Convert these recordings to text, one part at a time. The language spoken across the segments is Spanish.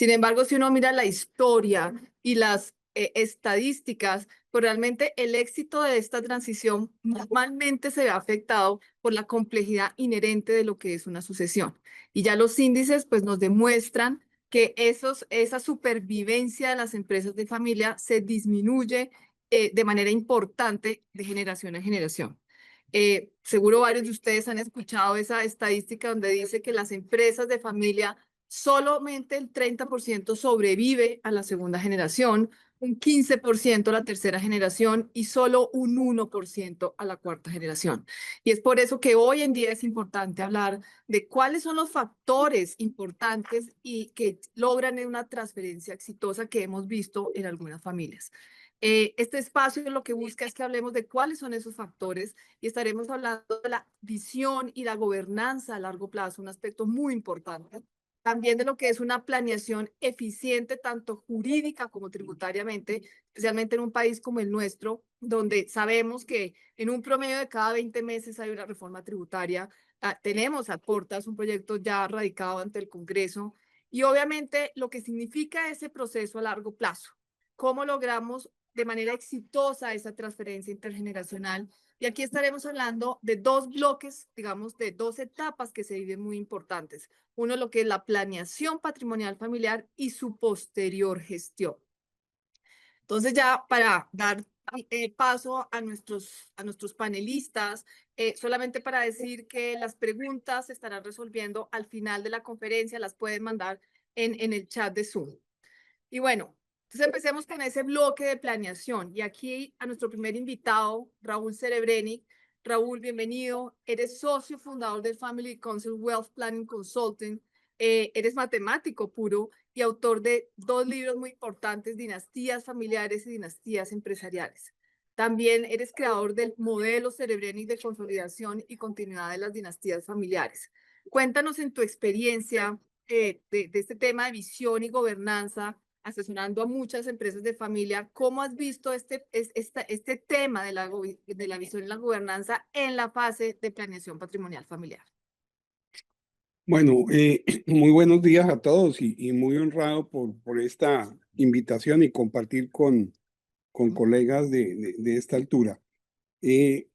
Sin embargo, si uno mira la historia y las estadísticas, pues realmente el éxito de esta transición normalmente se ve afectado por la complejidad inherente de lo que es una sucesión. Y ya los índices pues nos demuestran que esa supervivencia de las empresas de familia se disminuye de manera importante de generación en generación. Seguro varios de ustedes han escuchado esa estadística donde dice que las empresas de familia solamente el 30% sobrevive a la segunda generación, un 15% a la tercera generación y solo un 1% a la cuarta generación. Y es por eso que hoy en día es importante hablar de cuáles son los factores importantes y que logran una transferencia exitosa que hemos visto en algunas familias. Este espacio lo que busca es que hablemos de cuáles son esos factores y estaremos hablando de la visión y la gobernanza a largo plazo, un aspecto muy importante. También de lo que es una planeación eficiente, tanto jurídica como tributariamente, especialmente en un país como el nuestro, donde sabemos que en un promedio de cada 20 meses hay una reforma tributaria. Tenemos a portas un proyecto ya radicado ante el Congreso y obviamente lo que significa ese proceso a largo plazo. ¿Cómo logramos de manera exitosa esa transferencia intergeneracional? Y aquí estaremos hablando de dos bloques, digamos, de dos etapas que se viven muy importantes. Uno, lo que es la planeación patrimonial familiar y su posterior gestión. Entonces, ya para dar paso a nuestros panelistas, solamente para decir que las preguntas se estarán resolviendo al final de la conferencia, las pueden mandar en el chat de Zoom. Y bueno, entonces empecemos con ese bloque de planeación. Y aquí a nuestro primer invitado, Raúl Cerebreni. Raúl, bienvenido. Eres socio fundador del Family Council Wealth Planning Consulting. Eres matemático puro y autor de dos libros muy importantes, Dinastías Familiares y Dinastías Empresariales. También eres creador del modelo Cerebreni de consolidación y continuidad de las dinastías familiares. Cuéntanos en tu experiencia de este tema de visión y gobernanza, asesorando a muchas empresas de familia, ¿cómo has visto este tema de la visión y la gobernanza en la fase de planeación patrimonial familiar? Bueno, muy buenos días a todos y muy honrado por esta invitación y compartir con colegas de esta altura. Eh,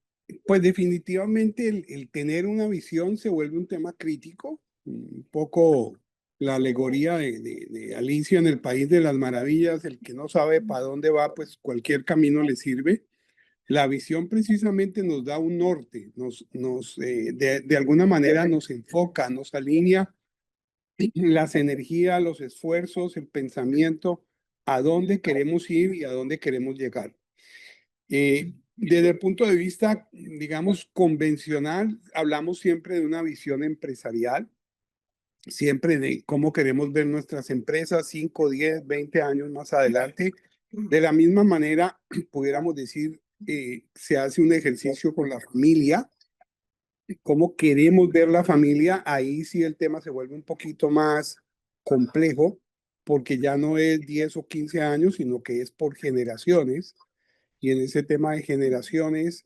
pues definitivamente el tener una visión se vuelve un tema crítico, un poco la alegoría de Alicia en el País de las Maravillas, el que no sabe para dónde va, pues cualquier camino le sirve. La visión precisamente nos da un norte, de alguna manera nos enfoca, nos alinea las energías, los esfuerzos, el pensamiento, a dónde queremos ir y a dónde queremos llegar. Desde el punto de vista, digamos, convencional, hablamos siempre de una visión empresarial, siempre de cómo queremos ver nuestras empresas 5, 10, 20 años más adelante. De la misma manera, pudiéramos decir, se hace un ejercicio con la familia, cómo queremos ver la familia. Ahí sí el tema se vuelve un poquito más complejo, porque ya no es 10 o 15 años, sino que es por generaciones. Y en ese tema de generaciones,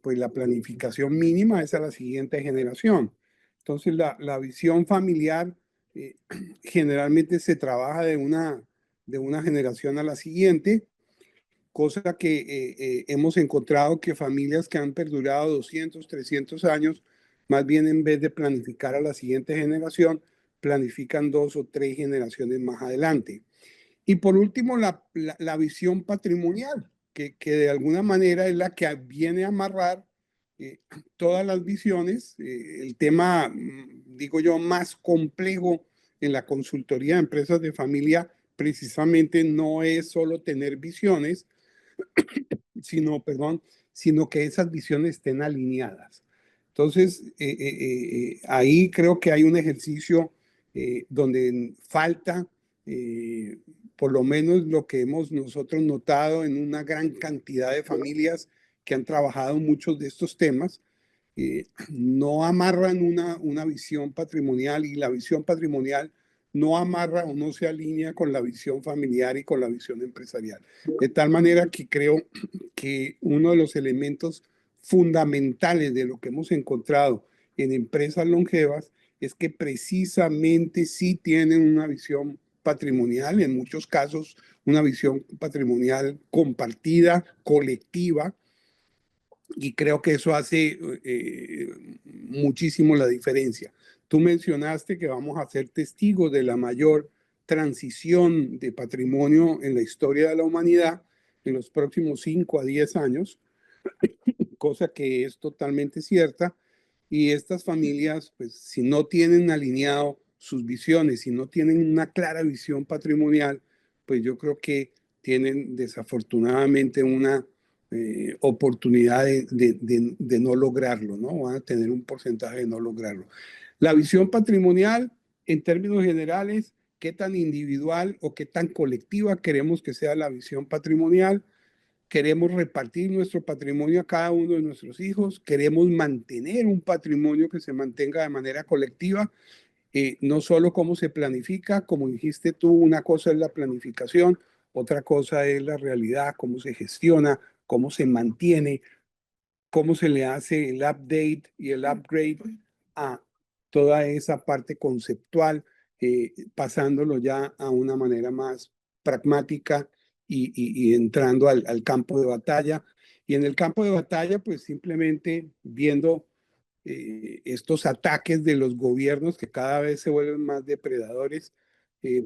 pues la planificación mínima es a la siguiente generación. Entonces, la visión familiar generalmente se trabaja de una generación a la siguiente, cosa que hemos encontrado que familias que han perdurado 200, 300 años, más bien en vez de planificar a la siguiente generación, planifican 2 o 3 generaciones más adelante. Y por último, la visión patrimonial, que de alguna manera es la que viene a amarrar todas las visiones. El tema, digo yo, más complejo en la consultoría de empresas de familia precisamente no es solo tener visiones, sino que esas visiones estén alineadas. Entonces, ahí creo que hay un ejercicio donde falta, por lo menos lo que hemos nosotros notado en una gran cantidad de familias que han trabajado muchos de estos temas, no amarran una visión patrimonial, y la visión patrimonial no amarra o no se alinea con la visión familiar y con la visión empresarial. De tal manera que creo que uno de los elementos fundamentales de lo que hemos encontrado en empresas longevas es que precisamente sí tienen una visión patrimonial, en muchos casos una visión patrimonial compartida, colectiva, y creo que eso hace muchísimo la diferencia. Tú mencionaste que vamos a ser testigos de la mayor transición de patrimonio en la historia de la humanidad en los próximos 5 a 10 años, cosa que es totalmente cierta. Y estas familias, pues si no tienen alineado sus visiones, si no tienen una clara visión patrimonial, pues yo creo que tienen desafortunadamente una oportunidad de no lograrlo, ¿no? Van a tener un porcentaje de no lograrlo. La visión patrimonial, en términos generales, qué tan individual o qué tan colectiva queremos que sea la visión patrimonial. Queremos repartir nuestro patrimonio a cada uno de nuestros hijos, queremos mantener un patrimonio que se mantenga de manera colectiva, no solo cómo se planifica, como dijiste tú, una cosa es la planificación, otra cosa es la realidad, cómo se gestiona, cómo se mantiene, cómo se le hace el update y el upgrade a toda esa parte conceptual, pasándolo ya a una manera más pragmática y entrando al campo de batalla. Y en el campo de batalla, pues simplemente viendo estos ataques de los gobiernos que cada vez se vuelven más depredadores.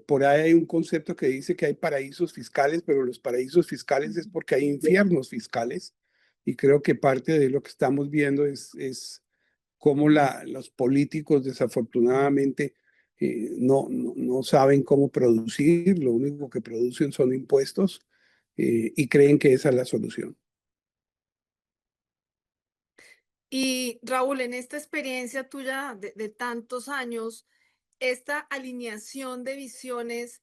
Por ahí hay un concepto que dice que hay paraísos fiscales, pero los paraísos fiscales es porque hay infiernos fiscales. Y creo que parte de lo que estamos viendo es cómo los políticos desafortunadamente no saben cómo producir, lo único que producen son impuestos y creen que esa es la solución. Y Raúl, en esta experiencia tuya de tantos años, esta alineación de visiones,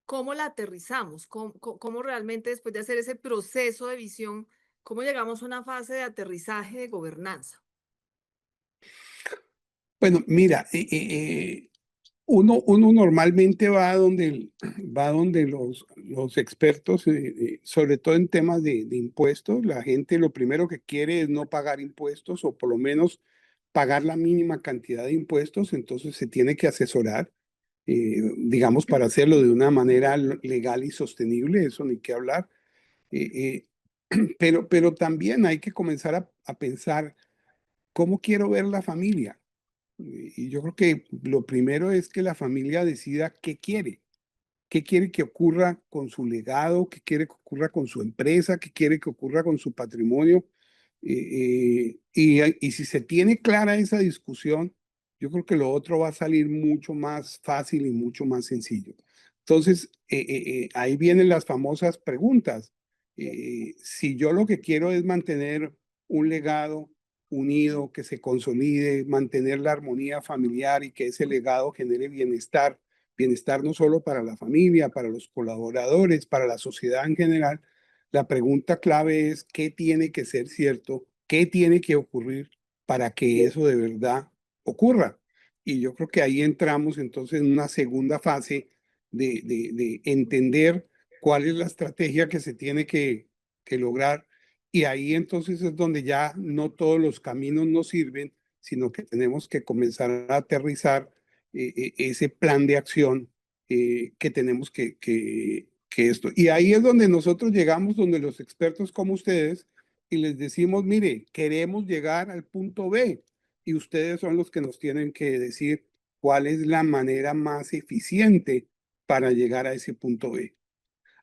¿cómo la aterrizamos? ¿Cómo realmente después de hacer ese proceso de visión, cómo llegamos a una fase de aterrizaje de gobernanza? Bueno, mira, uno normalmente va va donde los expertos, sobre todo en temas de impuestos. La gente lo primero que quiere es no pagar impuestos o por lo menos pagar la mínima cantidad de impuestos, entonces se tiene que asesorar, digamos, para hacerlo de una manera legal y sostenible, eso ni qué hablar. Pero también hay que comenzar a pensar cómo quiero ver la familia. Y yo creo que lo primero es que la familia decida qué quiere que ocurra con su legado, qué quiere que ocurra con su empresa, qué quiere que ocurra con su patrimonio. Y si se tiene clara esa discusión, yo creo que lo otro va a salir mucho más fácil y mucho más sencillo. Entonces, ahí vienen las famosas preguntas. Si yo lo que quiero es mantener un legado unido, que se consolide, mantener la armonía familiar y que ese legado genere bienestar, bienestar no solo para la familia, para los colaboradores, para la sociedad en general. La pregunta clave es qué tiene que ser cierto, qué tiene que ocurrir para que eso de verdad ocurra. Y yo creo que ahí entramos entonces en una segunda fase de entender cuál es la estrategia que se tiene que lograr. Y ahí entonces es donde ya no todos los caminos nos sirven, sino que tenemos que comenzar a aterrizar ese plan de acción que tenemos que esto. Y ahí es donde nosotros llegamos, donde los expertos como ustedes, y les decimos, mire, queremos llegar al punto B, y ustedes son los que nos tienen que decir cuál es la manera más eficiente para llegar a ese punto B.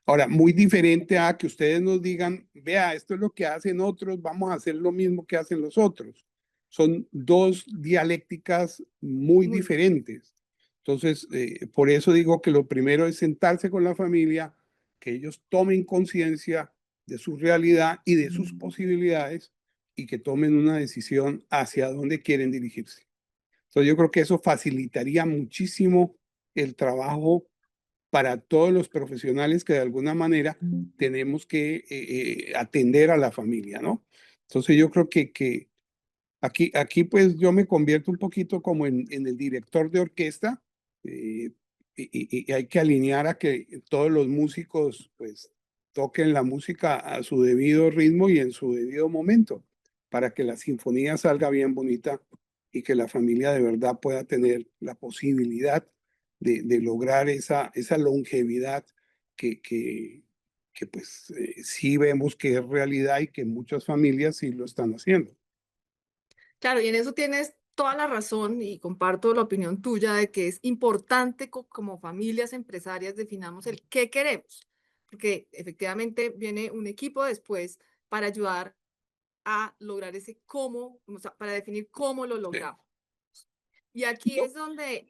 Ahora, muy diferente a que ustedes nos digan, vea, esto es lo que hacen otros, vamos a hacer lo mismo que hacen los otros. Son dos dialécticas muy Muy, diferentes. Entonces, por eso digo que lo primero es sentarse con la familia, que ellos tomen conciencia de su realidad y de sus posibilidades y que tomen una decisión hacia dónde quieren dirigirse. Entonces, yo creo que eso facilitaría muchísimo el trabajo para todos los profesionales que de alguna manera tenemos que atender a la familia, ¿no? Entonces yo creo que aquí pues yo me convierto un poquito como en el director de orquesta y hay que alinear a que todos los músicos pues toquen la música a su debido ritmo y en su debido momento para que la sinfonía salga bien bonita y que la familia de verdad pueda tener la posibilidad de lograr esa longevidad que pues sí vemos que es realidad y que muchas familias sí lo están haciendo. Claro, y en eso tienes toda la razón y comparto la opinión tuya de que es importante como familias empresarias definamos el qué queremos, porque efectivamente viene un equipo después para ayudar a lograr ese cómo, o sea, para definir cómo lo Sí. logramos. Y aquí es donde,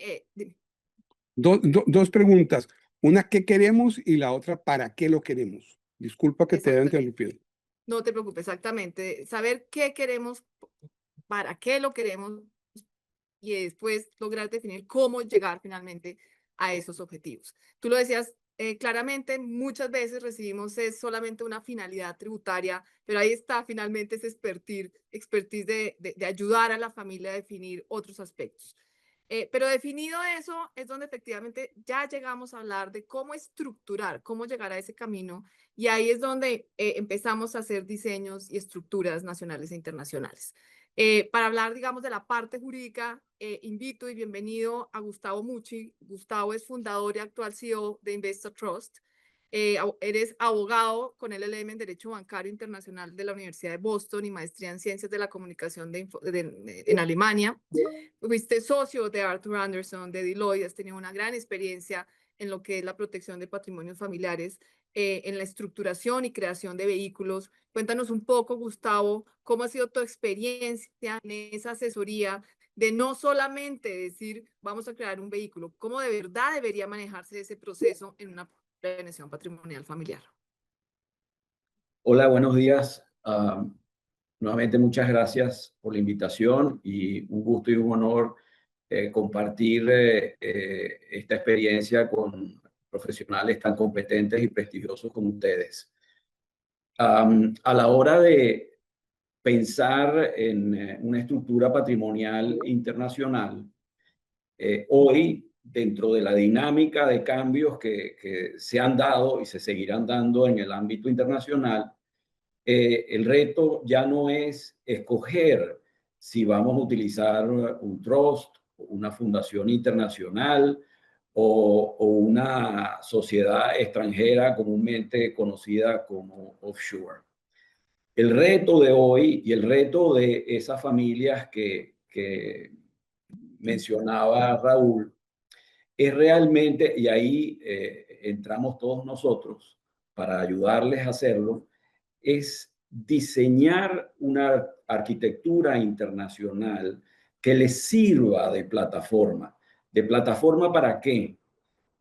Dos preguntas, una qué queremos y la otra para qué lo queremos. Disculpa que te haya exactamente, interrumpido. no te preocupes, exactamente, saber qué queremos, para qué lo queremos y después lograr definir cómo llegar finalmente a esos objetivos. Tú lo decías claramente, muchas veces recibimos es solamente una finalidad tributaria, pero ahí está finalmente ese expertise de ayudar a la familia a definir otros aspectos. Pero definido eso, es donde efectivamente ya llegamos a hablar de cómo estructurar, cómo llegar a ese camino, y ahí es donde empezamos a hacer diseños y estructuras nacionales e internacionales. Para hablar, digamos, de la parte jurídica, invito y bienvenido a Gustavo Mucci. Gustavo es fundador y actual CEO de Investor Trust. Eres abogado con LLM en Derecho Bancario Internacional de la Universidad de Boston y maestría en Ciencias de la Comunicación en Alemania. Fuiste socio de Arthur Anderson, de Deloitte, has tenido una gran experiencia en lo que es la protección de patrimonios familiares, en la estructuración y creación de vehículos. Cuéntanos un poco, Gustavo, cómo ha sido tu experiencia en esa asesoría de no solamente decir, vamos a crear un vehículo, cómo de verdad debería manejarse ese proceso en una planeación patrimonial familiar. Hola, buenos días. Nuevamente muchas gracias por la invitación y un gusto y un honor compartir esta experiencia con profesionales tan competentes y prestigiosos como ustedes. A la hora de pensar en una estructura patrimonial internacional, hoy, dentro de la dinámica de cambios que se han dado y se seguirán dando en el ámbito internacional, el reto ya no es escoger si vamos a utilizar un trust, una fundación internacional o una sociedad extranjera comúnmente conocida como offshore. El reto de hoy y el reto de esas familias que mencionaba Raúl es realmente, y ahí entramos todos nosotros para ayudarles a hacerlo, es diseñar una arquitectura internacional que les sirva de plataforma. ¿De plataforma para qué?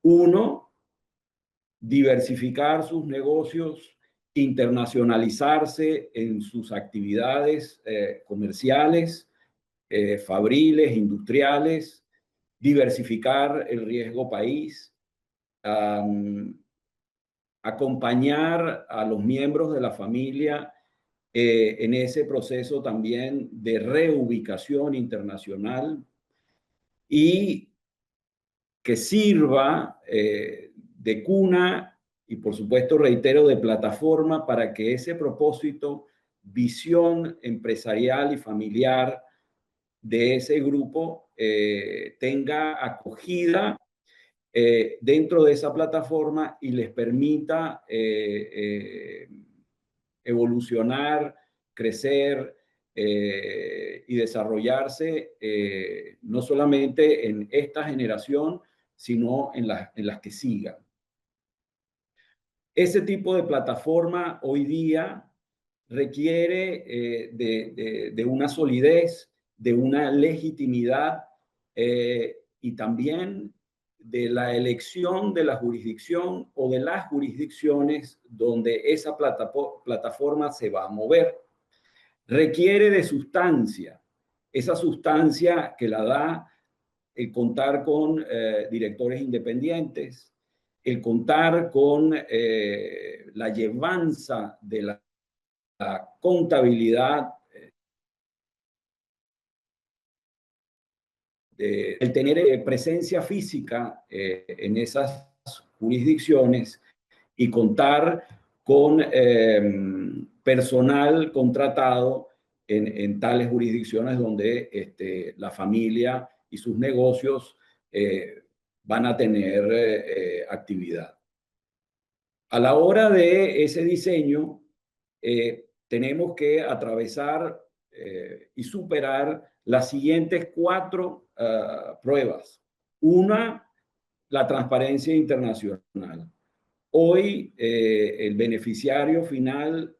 Uno, diversificar sus negocios, internacionalizarse en sus actividades comerciales, fabriles, industriales, diversificar el riesgo país, acompañar a los miembros de la familia en ese proceso también de reubicación internacional y que sirva de cuna y por supuesto reitero de plataforma para que ese propósito, visión empresarial y familiar de ese grupo tenga acogida dentro de esa plataforma y les permita evolucionar, crecer y desarrollarse no solamente en esta generación, sino en las que sigan. Ese tipo de plataforma hoy día requiere de una solidez, de una legitimidad y también de la elección de la jurisdicción o de las jurisdicciones donde esa plataforma se va a mover. Requiere de sustancia, esa sustancia que la da el contar con directores independientes, el contar con la llevanza de la contabilidad, el tener presencia física en esas jurisdicciones y contar con personal contratado en tales jurisdicciones donde la familia y sus negocios van a tener actividad. A la hora de ese diseño, tenemos que atravesar y superar las siguientes 4 pruebas. Una, la transparencia internacional. Hoy el beneficiario final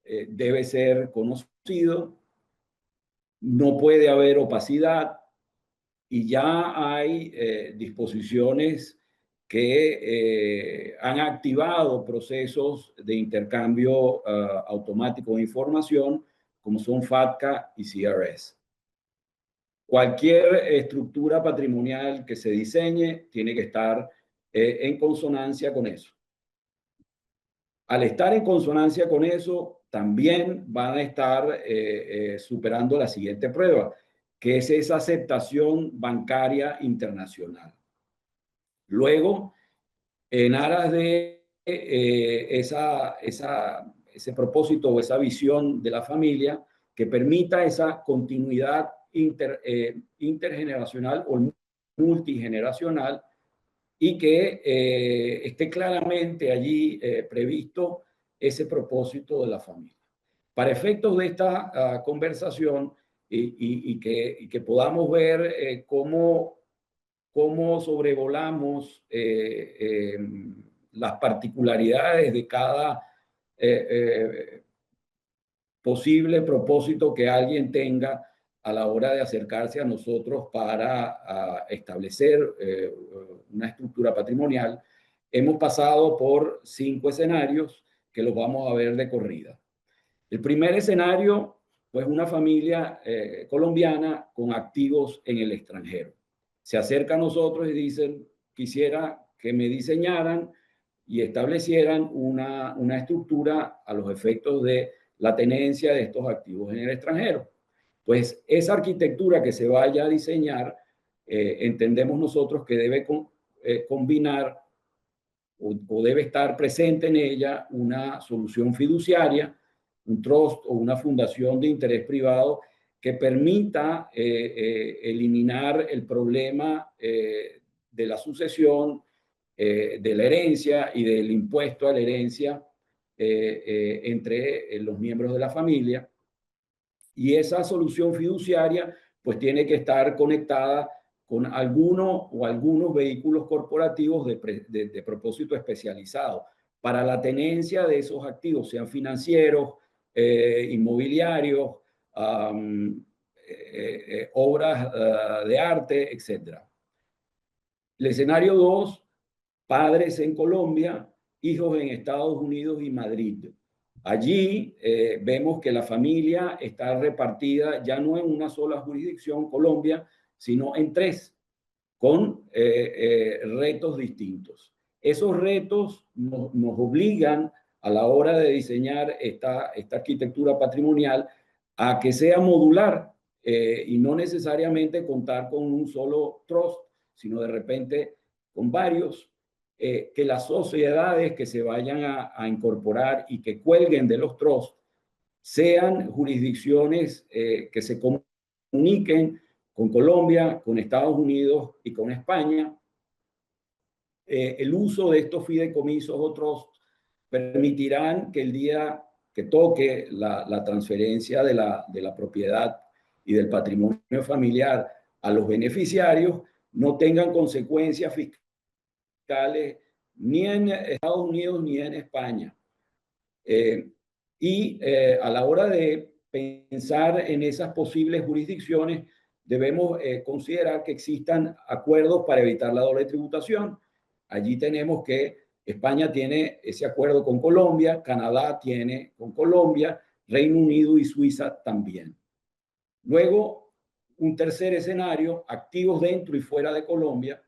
debe ser conocido, no puede haber opacidad y ya hay disposiciones que han activado procesos de intercambio automático de información como son FATCA y CRS. Cualquier estructura patrimonial que se diseñe tiene que estar en consonancia con eso. Al estar en consonancia con eso, también van a estar superando la siguiente prueba, que es esa aceptación bancaria internacional. Luego, en aras de ese propósito o esa visión de la familia que permita esa continuidad intergeneracional o multigeneracional, y que esté claramente allí previsto ese propósito de la familia. Para efectos de esta conversación y que podamos ver cómo sobrevolamos las particularidades de cada posible propósito que alguien tenga a la hora de acercarse a nosotros para establecer una estructura patrimonial, hemos pasado por 5 escenarios que los vamos a ver de corrida. El primer escenario, pues una familia colombiana con activos en el extranjero. Se acerca a nosotros y dicen, quisiera que me diseñaran y establecieran una estructura a los efectos de la tenencia de estos activos en el extranjero. Pues esa arquitectura que se vaya a diseñar, entendemos nosotros que debe combinar o debe estar presente en ella una solución fiduciaria, un trust o una fundación de interés privado que permita eliminar el problema de la sucesión, de la herencia y del impuesto a la herencia entre los miembros de la familia. Y esa solución fiduciaria pues tiene que estar conectada con alguno o algunos vehículos corporativos de propósito especializado para la tenencia de esos activos, sean financieros, inmobiliarios, obras de arte, etc. El escenario 2, padres en Colombia, hijos en Estados Unidos y Madrid. Allí vemos que la familia está repartida ya no en una sola jurisdicción, Colombia, sino en 3, con retos distintos. Esos retos nos obligan a la hora de diseñar esta arquitectura patrimonial a que sea modular y no necesariamente contar con un solo trust, sino de repente con varios, que las sociedades que se vayan a incorporar y que cuelguen de los trusts sean jurisdicciones que se comuniquen con Colombia, con Estados Unidos y con España. El uso de estos fideicomisos o trusts permitirán que el día que toque la transferencia de la propiedad y del patrimonio familiar a los beneficiarios no tengan consecuencias fiscales ni en Estados Unidos ni en España. A la hora de pensar en esas posibles jurisdicciones, debemos considerar que existan acuerdos para evitar la doble tributación. Allí tenemos que España tiene ese acuerdo con Colombia, Canadá tiene con Colombia, Reino Unido y Suiza también. Luego, un tercer escenario, activos dentro y fuera de Colombia,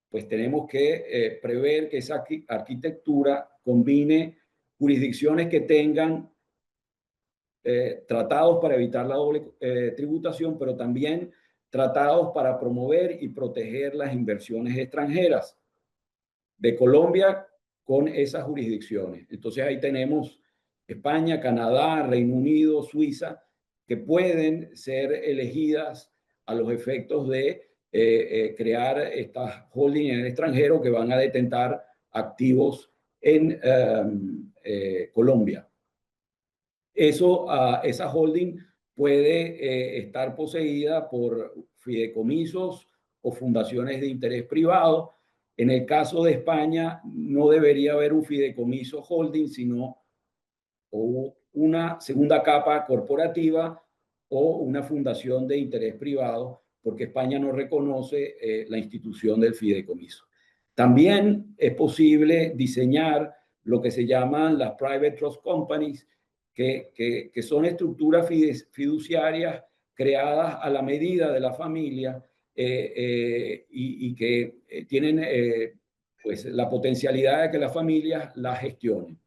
pues tenemos que prever que esa arquitectura combine jurisdicciones que tengan tratados para evitar la doble tributación, pero también tratados para promover y proteger las inversiones extranjeras de Colombia con esas jurisdicciones. Entonces ahí tenemos España, Canadá, Reino Unido, Suiza, que pueden ser elegidas a los efectos de crear estas holdings en el extranjero que van a detentar activos en Colombia. Esa holding puede estar poseída por fideicomisos o fundaciones de interés privado. En el caso de España, no debería haber un fideicomiso holding, sino una segunda capa corporativa o una fundación de interés privado, porque España no reconoce la institución del fideicomiso. También es posible diseñar lo que se llaman las Private Trust Companies, que son estructuras fiduciarias creadas a la medida de la familia y que tienen pues, la potencialidad de que las familias las gestionen.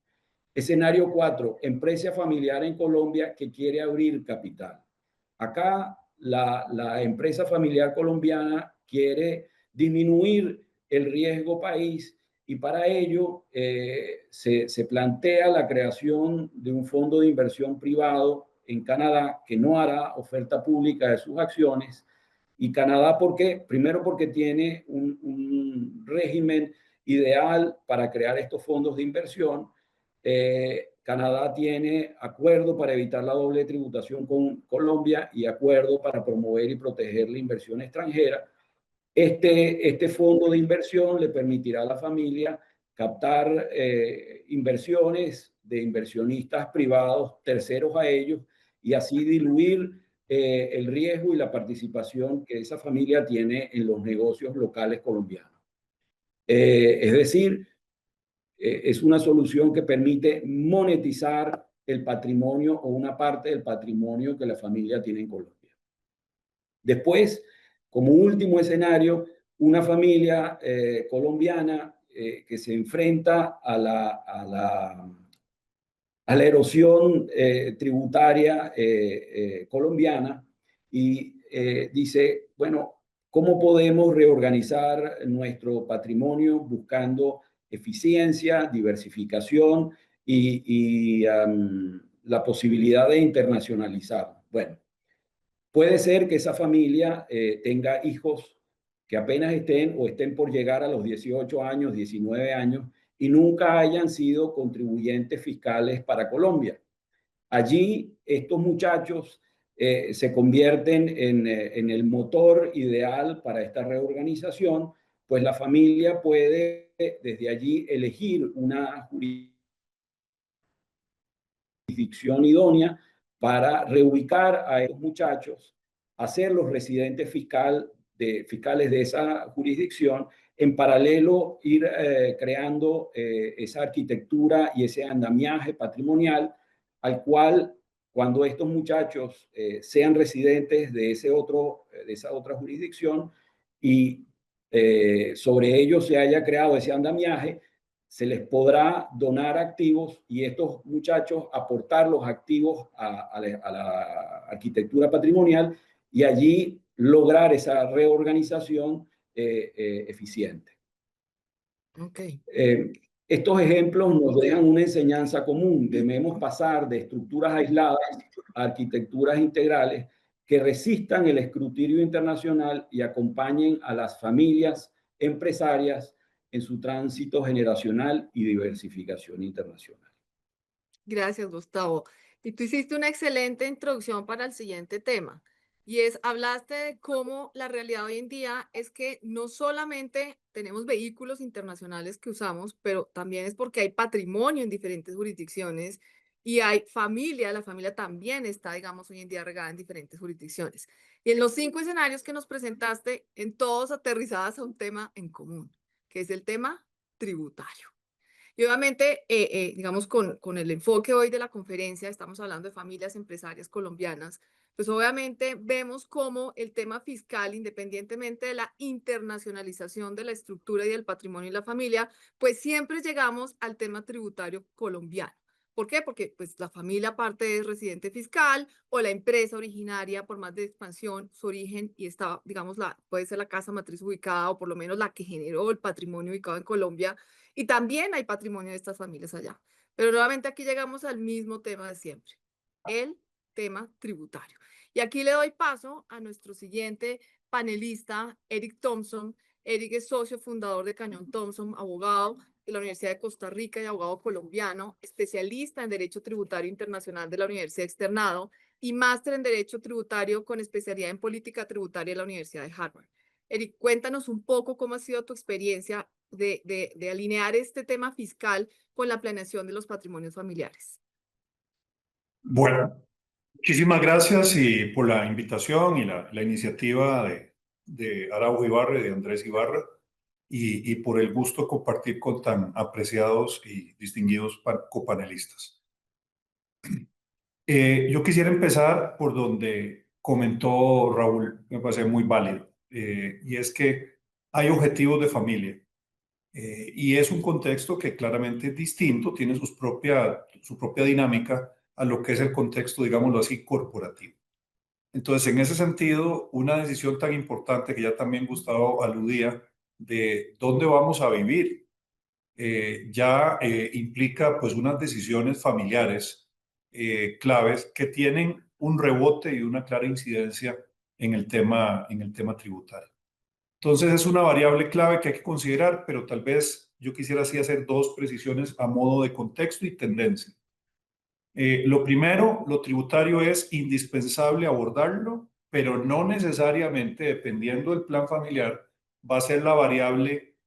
Escenario 4, empresa familiar en Colombia que quiere abrir capital. Acá la empresa familiar colombiana quiere disminuir el riesgo país y para ello se plantea la creación de un fondo de inversión privado en Canadá que no hará oferta pública de sus acciones. Y Canadá, ¿por qué? Primero porque tiene un régimen ideal para crear estos fondos de inversión. Canadá tiene acuerdo para evitar la doble tributación con Colombia y acuerdo para promover y proteger la inversión extranjera. Este fondo de inversión le permitirá a la familia captar inversiones de inversionistas privados, terceros a ellos, y así diluir el riesgo y la participación que esa familia tiene en los negocios locales colombianos. Es decir, es una solución que permite monetizar el patrimonio o una parte del patrimonio que la familia tiene en Colombia. Después, como último escenario, una familia colombiana que se enfrenta a la erosión tributaria colombiana y dice, bueno, ¿cómo podemos reorganizar nuestro patrimonio buscando eficiencia, diversificación y la posibilidad de internacionalizar? Bueno, puede ser que esa familia tenga hijos que apenas estén por llegar a los 18 años, 19 años y nunca hayan sido contribuyentes fiscales para Colombia. Allí estos muchachos se convierten en el motor ideal para esta reorganización, pues la familia puede desde allí elegir una jurisdicción idónea para reubicar a estos muchachos, hacerlos residentes fiscales de esa jurisdicción, en paralelo ir creando esa arquitectura y ese andamiaje patrimonial al cual cuando estos muchachos sean residentes de esa otra jurisdicción y sobre ellos se haya creado ese andamiaje, se les podrá donar activos y estos muchachos aportar los activos a la arquitectura patrimonial y allí lograr esa reorganización eficiente. Okay. Estos ejemplos nos dejan una enseñanza común. Debemos pasar de estructuras aisladas a arquitecturas integrales que resistan el escrutinio internacional y acompañen a las familias empresarias en su tránsito generacional y diversificación internacional. Gracias, Gustavo. Y tú hiciste una excelente introducción para el siguiente tema. Y hablaste de cómo la realidad hoy en día es que no solamente tenemos vehículos internacionales que usamos, pero también es porque hay patrimonio en diferentes jurisdicciones y hay familia, la familia también está, digamos, hoy en día regada en diferentes jurisdicciones. Y en los 5 escenarios que nos presentaste, en todos aterrizadas a un tema en común, que es el tema tributario. Y obviamente, digamos, con el enfoque hoy de la conferencia, estamos hablando de familias empresarias colombianas, pues obviamente vemos cómo el tema fiscal, independientemente de la internacionalización de la estructura y del patrimonio y la familia, pues siempre llegamos al tema tributario colombiano. ¿Por qué? Porque pues la familia parte es residente fiscal o la empresa originaria, por más de expansión, su origen y está, digamos, puede ser la casa matriz ubicada o por lo menos la que generó el patrimonio ubicado en Colombia. Y también hay patrimonio de estas familias allá. Pero nuevamente aquí llegamos al mismo tema de siempre, el tema tributario. Y aquí le doy paso a nuestro siguiente panelista, Eric Thompson. Eric es socio fundador de Cañón Thompson, abogado de la Universidad de Costa Rica y abogado colombiano, especialista en Derecho Tributario Internacional de la Universidad Externado y máster en Derecho Tributario con especialidad en Política Tributaria de la Universidad de Harvard. Eric, cuéntanos un poco cómo ha sido tu experiencia de alinear este tema fiscal con la planeación de los patrimonios familiares. Bueno, muchísimas gracias y por la invitación y la iniciativa de Araujo Ibarra y de Andrés Ibarra y por el gusto compartir con tan apreciados y distinguidos copanelistas. Yo quisiera empezar por donde comentó Raúl, me parece muy válido, y es que hay objetivos de familia. Y es un contexto que claramente es distinto, tiene su propia dinámica a lo que es el contexto, digámoslo así, corporativo. Entonces, en ese sentido, una decisión tan importante que ya también Gustavo aludía, de dónde vamos a vivir, ya implica pues unas decisiones familiares claves que tienen un rebote y una clara incidencia en el tema tributario. Entonces es una variable clave que hay que considerar, pero tal vez yo quisiera así hacer dos precisiones a modo de contexto y tendencia. Lo primero, lo tributario es indispensable abordarlo, pero no necesariamente, dependiendo del plan familiar, va a ser la variable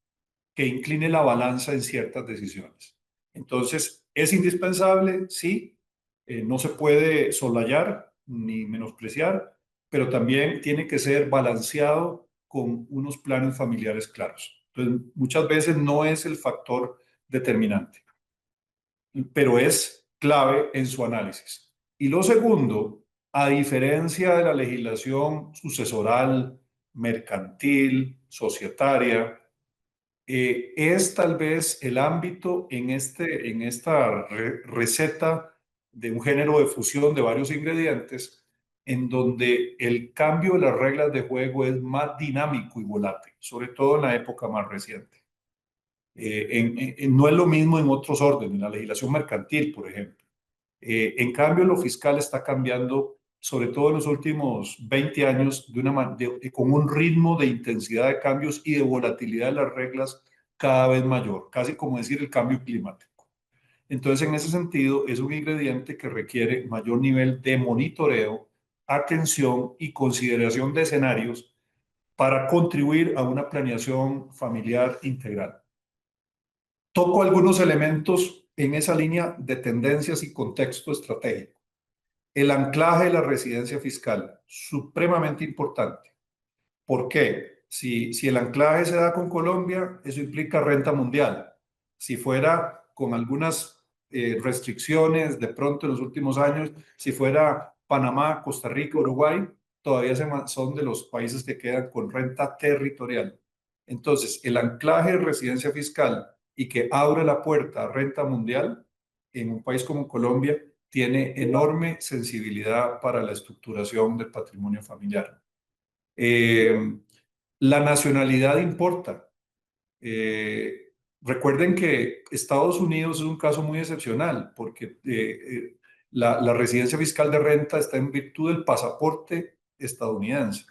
que incline la balanza en ciertas decisiones. Entonces, ¿es indispensable? Sí, no se puede soslayar ni menospreciar, pero también tiene que ser balanceado con unos planes familiares claros. Entonces, muchas veces no es el factor determinante, pero es clave en su análisis. Y lo segundo, a diferencia de la legislación sucesoral, mercantil, societaria, es tal vez el ámbito en esta receta de un género de fusión de varios ingredientes en donde el cambio de las reglas de juego es más dinámico y volátil, sobre todo en la época más reciente. No es lo mismo en otros órdenes, la legislación mercantil, por ejemplo. En cambio, lo fiscal está cambiando, sobre todo en los últimos 20 años, con un ritmo de intensidad de cambios y de volatilidad de las reglas cada vez mayor, casi como decir el cambio climático. Entonces, en ese sentido, es un ingrediente que requiere mayor nivel de monitoreo, atención y consideración de escenarios para contribuir a una planeación familiar integral. Toco algunos elementos en esa línea de tendencias y contexto estratégico. El anclaje de la residencia fiscal, supremamente importante. ¿Por qué? Si el anclaje se da con Colombia, eso implica renta mundial. Si fuera con algunas restricciones de pronto en los últimos años, si fuera Panamá, Costa Rica, Uruguay, todavía son de los países que quedan con renta territorial. Entonces, el anclaje de residencia fiscal y que abre la puerta a renta mundial en un país como Colombia tiene enorme sensibilidad para la estructuración del patrimonio familiar. La nacionalidad importa. Recuerden que Estados Unidos es un caso muy excepcional porque la residencia fiscal de renta está en virtud del pasaporte estadounidense.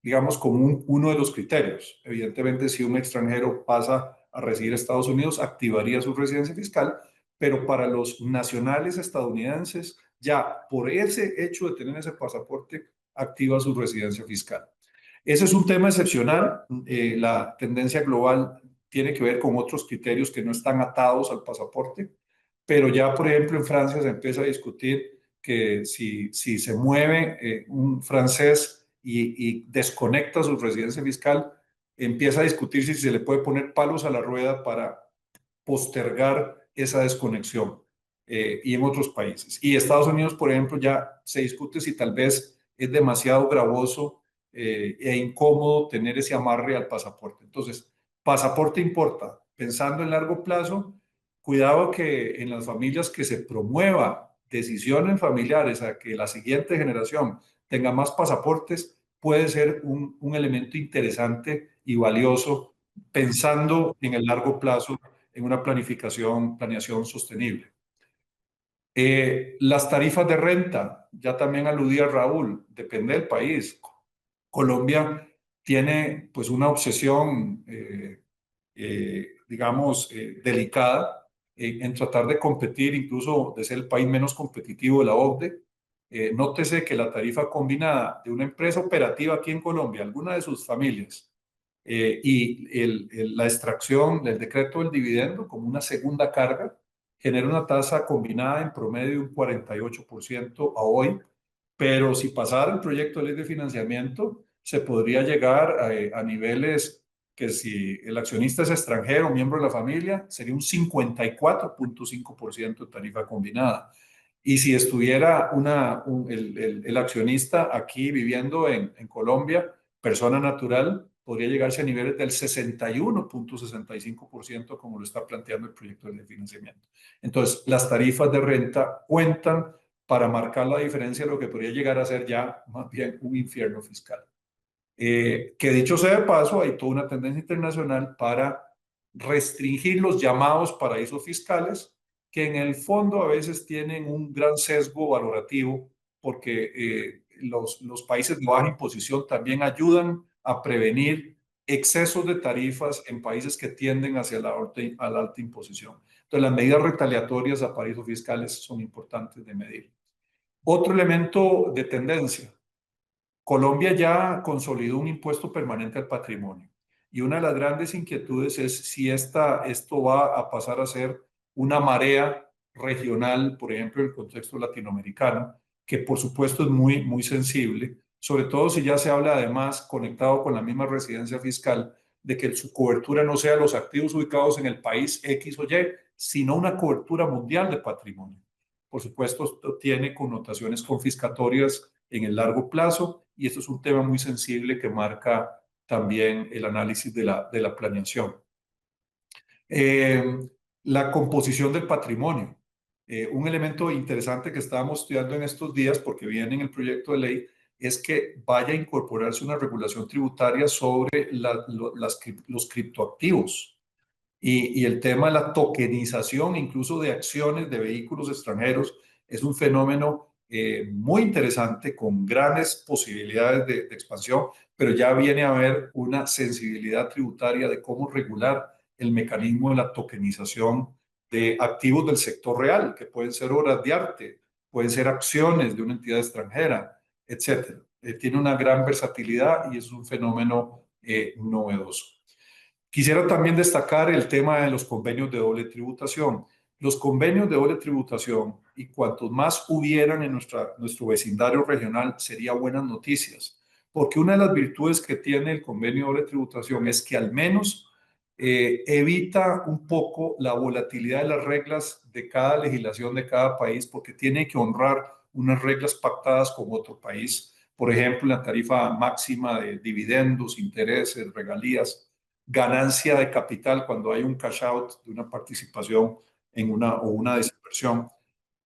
Digamos, como uno de los criterios. Evidentemente, si un extranjero pasa a residir en Estados Unidos, activaría su residencia fiscal, pero para los nacionales estadounidenses, ya por ese hecho de tener ese pasaporte, activa su residencia fiscal. Ese es un tema excepcional. La tendencia global tiene que ver con otros criterios que no están atados al pasaporte, pero ya, por ejemplo, en Francia se empieza a discutir que si se mueve un francés y desconecta su residencia fiscal, empieza a discutir si se le puede poner palos a la rueda para postergar esa desconexión, y en otros países. Y Estados Unidos, por ejemplo, ya se discute si tal vez es demasiado gravoso e incómodo tener ese amarre al pasaporte. Entonces, pasaporte importa. Pensando en largo plazo, cuidado que en las familias que se promueva decisiones familiares a que la siguiente generación tenga más pasaportes, puede ser un elemento interesante y valioso pensando en el largo plazo en una planeación sostenible. Las tarifas de renta, ya también aludía Raúl, depende del país. Colombia tiene pues una obsesión, digamos, delicada en tratar de competir, incluso de ser el país menos competitivo de la OCDE. Nótese que la tarifa combinada de una empresa operativa aquí en Colombia, alguna de sus familias, y la extracción del decreto del dividendo como una segunda carga, genera una tasa combinada en promedio de un 48% a hoy, pero si pasara el proyecto de ley de financiamiento, se podría llegar a niveles que si el accionista es extranjero, miembro de la familia, sería un 54.5% de tarifa combinada. Y si estuviera el accionista aquí viviendo en Colombia, persona natural, podría llegarse a niveles del 61.65%, como lo está planteando el proyecto de financiamiento. Entonces, las tarifas de renta cuentan para marcar la diferencia de lo que podría llegar a ser ya más bien un infierno fiscal. Que dicho sea de paso, hay toda una tendencia internacional para restringir los llamados paraísos fiscales, que en el fondo a veces tienen un gran sesgo valorativo, porque los países de baja imposición también ayudan a prevenir excesos de tarifas en países que tienden hacia la alta imposición. Entonces, las medidas retaliatorias a paraísos fiscales son importantes de medir. Otro elemento de tendencia. Colombia ya consolidó un impuesto permanente al patrimonio y una de las grandes inquietudes es si esto va a pasar a ser una marea regional, por ejemplo, en el contexto latinoamericano, que por supuesto es muy, muy sensible, sobre todo si ya se habla además, conectado con la misma residencia fiscal, de que su cobertura no sea los activos ubicados en el país X o Y, sino una cobertura mundial de patrimonio. Por supuesto, esto tiene connotaciones confiscatorias en el largo plazo y esto es un tema muy sensible que marca también el análisis de la planeación. La composición del patrimonio. Un elemento interesante que estábamos estudiando en estos días, porque viene en el proyecto de ley, es que vaya a incorporarse una regulación tributaria sobre los criptoactivos. Y el tema de la tokenización, incluso de acciones de vehículos extranjeros, es un fenómeno muy interesante, con grandes posibilidades de expansión, pero ya viene a haber una sensibilidad tributaria de cómo regular el mecanismo de la tokenización de activos del sector real, que pueden ser obras de arte, pueden ser acciones de una entidad extranjera, etc. Tiene una gran versatilidad y es un fenómeno novedoso. Quisiera también destacar el tema de los convenios de doble tributación. Los convenios de doble tributación, y cuantos más hubieran en nuestro vecindario regional, sería buenas noticias, porque una de las virtudes que tiene el convenio de doble tributación es que al menos evita un poco la volatilidad de las reglas de cada legislación de cada país, porque tiene que honrar unas reglas pactadas con otro país. Por ejemplo, la tarifa máxima de dividendos, intereses, regalías, ganancia de capital cuando hay un cash out de una participación en una desinversión.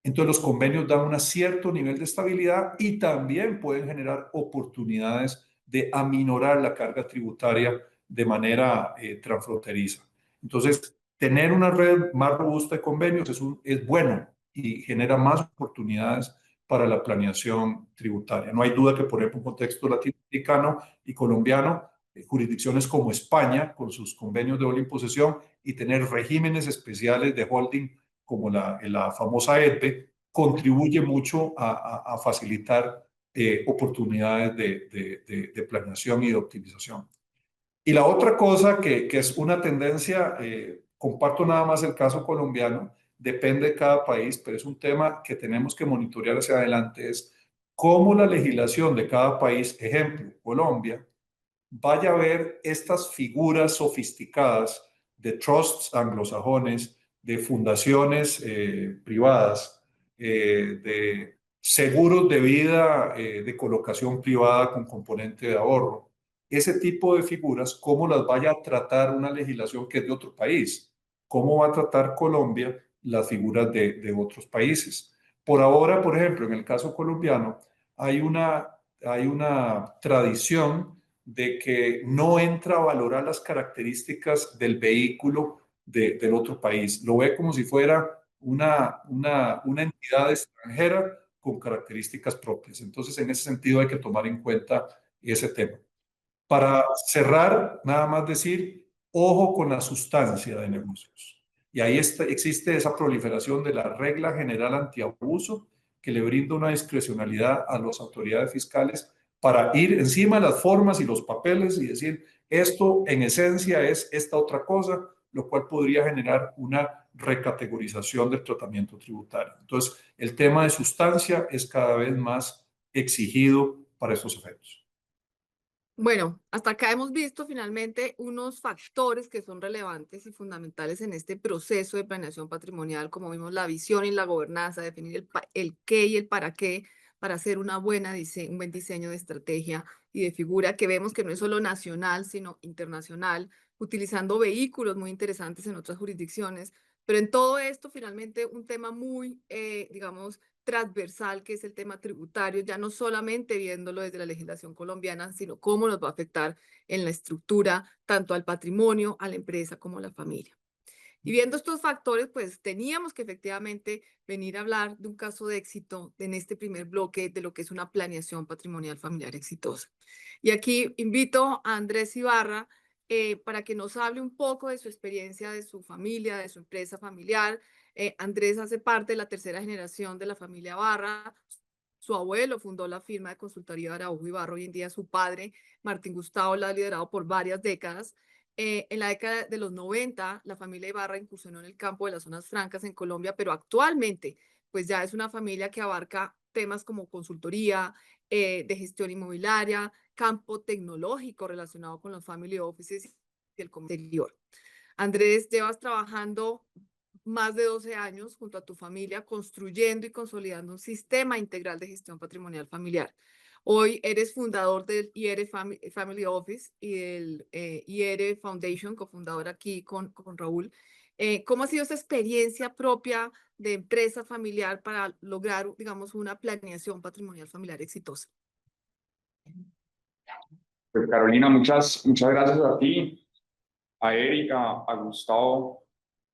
Entonces los convenios dan un cierto nivel de estabilidad y también pueden generar oportunidades de aminorar la carga tributaria de manera transfronteriza. Entonces, tener una red más robusta de convenios es bueno y genera más oportunidades para la planeación tributaria. No hay duda que, por ejemplo, en un contexto latinoamericano y colombiano, jurisdicciones como España, con sus convenios de doble imposición y tener regímenes especiales de holding como la famosa EDBE, contribuye mucho a facilitar oportunidades de planeación y de optimización. Y la otra cosa que es una tendencia, comparto nada más el caso colombiano, depende de cada país, pero es un tema que tenemos que monitorear hacia adelante, es cómo la legislación de cada país, ejemplo, Colombia, vaya a ver estas figuras sofisticadas de trusts anglosajones, de fundaciones privadas, de seguros de vida de colocación privada con componente de ahorro. Ese tipo de figuras, ¿cómo las vaya a tratar una legislación que es de otro país? ¿Cómo va a tratar Colombia las figuras de otros países? Por ahora, por ejemplo, en el caso colombiano, hay una tradición de que no entra a valorar las características del vehículo del otro país. Lo ve como si fuera una entidad extranjera con características propias. Entonces, en ese sentido hay que tomar en cuenta ese tema. Para cerrar, nada más decir, ojo con la sustancia de negocios. Y ahí existe esa proliferación de la regla general antiabuso que le brinda una discrecionalidad a las autoridades fiscales para ir encima de las formas y los papeles y decir, esto en esencia es esta otra cosa, lo cual podría generar una recategorización del tratamiento tributario. Entonces, el tema de sustancia es cada vez más exigido para estos efectos. Bueno, hasta acá hemos visto finalmente unos factores que son relevantes y fundamentales en este proceso de planeación patrimonial, como vimos la visión y la gobernanza, definir el qué y el para qué para hacer un buen diseño de estrategia y de figura, que vemos que no es solo nacional, sino internacional, utilizando vehículos muy interesantes en otras jurisdicciones. Pero en todo esto, finalmente, un tema muy, digamos, transversal, que es el tema tributario, ya no solamente viéndolo desde la legislación colombiana, sino cómo nos va a afectar en la estructura, tanto al patrimonio, a la empresa como a la familia. Y viendo estos factores, pues teníamos que efectivamente venir a hablar de un caso de éxito en este primer bloque de lo que es una planeación patrimonial familiar exitosa. Y aquí invito a Andrés Ibarra para que nos hable un poco de su experiencia, de su familia, de su empresa familiar. Andrés hace parte de la tercera generación de la familia Barra. Su abuelo fundó la firma de consultoría Araujo y Barra. Hoy en día su padre, Martín Gustavo, la ha liderado por varias décadas. En la década de los 90, la familia Ibarra incursionó en el campo de las zonas francas en Colombia, pero actualmente, pues ya es una familia que abarca temas como consultoría, de gestión inmobiliaria, campo tecnológico relacionado con los family offices y el comercio exterior. Andrés, llevas trabajando más de 12 años junto a tu familia, construyendo y consolidando un sistema integral de gestión patrimonial familiar. Hoy eres fundador del IR Family Office y del IR Foundation, cofundador aquí con Raúl. ¿Cómo ha sido esa experiencia propia de empresa familiar para lograr, digamos, una planeación patrimonial familiar exitosa? Pues Carolina, muchas gracias a ti, a Erika, a Gustavo,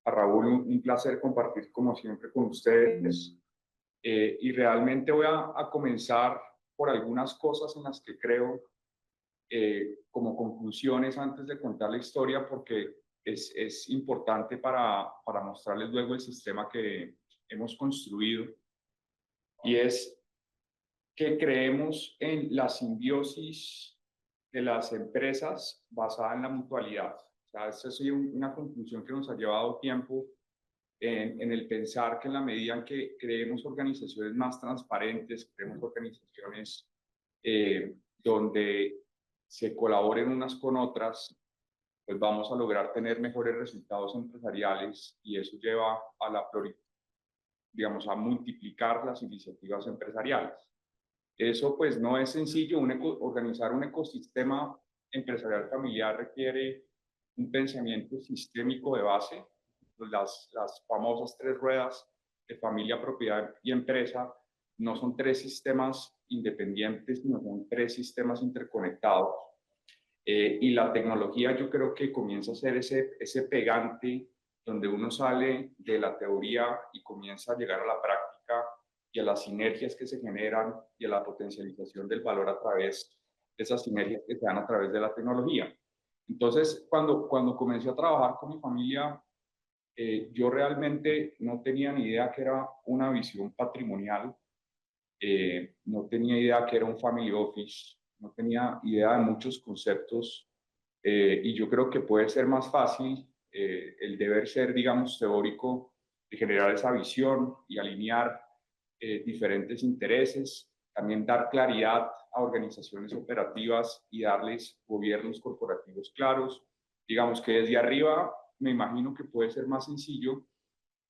a Raúl, un placer compartir como siempre con ustedes. Y realmente voy a comenzar por algunas cosas en las que creo como conclusiones antes de contar la historia, porque es importante para mostrarles luego el sistema que hemos construido. Y es que creemos en la simbiosis de las empresas basada en la mutualidad. O sea, esa es una conclusión que nos ha llevado tiempo en el pensar que en la medida en que creemos organizaciones más transparentes, creemos organizaciones donde se colaboren unas con otras, pues vamos a lograr tener mejores resultados empresariales y eso lleva a digamos, a multiplicar las iniciativas empresariales. Eso pues no es sencillo, organizar un ecosistema empresarial familiar requiere un pensamiento sistémico de base, pues las famosas 3 ruedas de familia, propiedad y empresa no son 3 sistemas independientes, sino son 3 sistemas interconectados. Y la tecnología yo creo que comienza a ser ese pegante donde uno sale de la teoría y comienza a llegar a la práctica y a las sinergias que se generan y a la potencialización del valor a través de esas sinergias que se dan a través de la tecnología. Entonces, cuando comencé a trabajar con mi familia, yo realmente no tenía ni idea que era una visión patrimonial, no tenía idea que era un family office, no tenía idea de muchos conceptos y yo creo que puede ser más fácil el deber ser, digamos, teórico de generar esa visión y alinear diferentes intereses, también dar claridad a organizaciones operativas y darles gobiernos corporativos claros. Digamos que desde arriba me imagino que puede ser más sencillo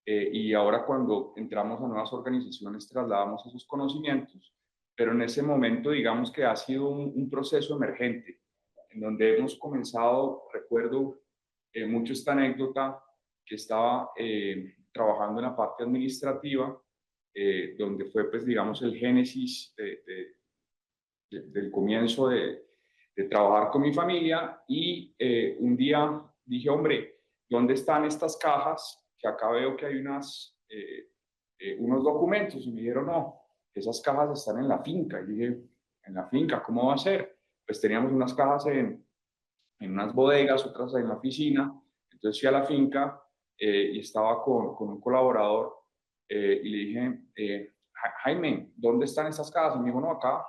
y ahora cuando entramos a nuevas organizaciones trasladamos esos conocimientos, pero en ese momento digamos que ha sido un proceso emergente en donde hemos comenzado, recuerdo mucho esta anécdota, que estaba trabajando en la parte administrativa, donde fue, pues, digamos, el génesis del comienzo de trabajar con mi familia y un día dije, hombre, ¿dónde están estas cajas? Que acá veo que hay unos documentos y me dijeron, no, esas cajas están en la finca. Y dije, ¿en la finca? ¿Cómo va a ser? pues teníamos unas cajas en unas bodegas, otras en la oficina. Entonces fui a la finca y estaba con un colaborador y le dije, Jaime, ¿dónde están estas cajas? Y me dijo, no, acá,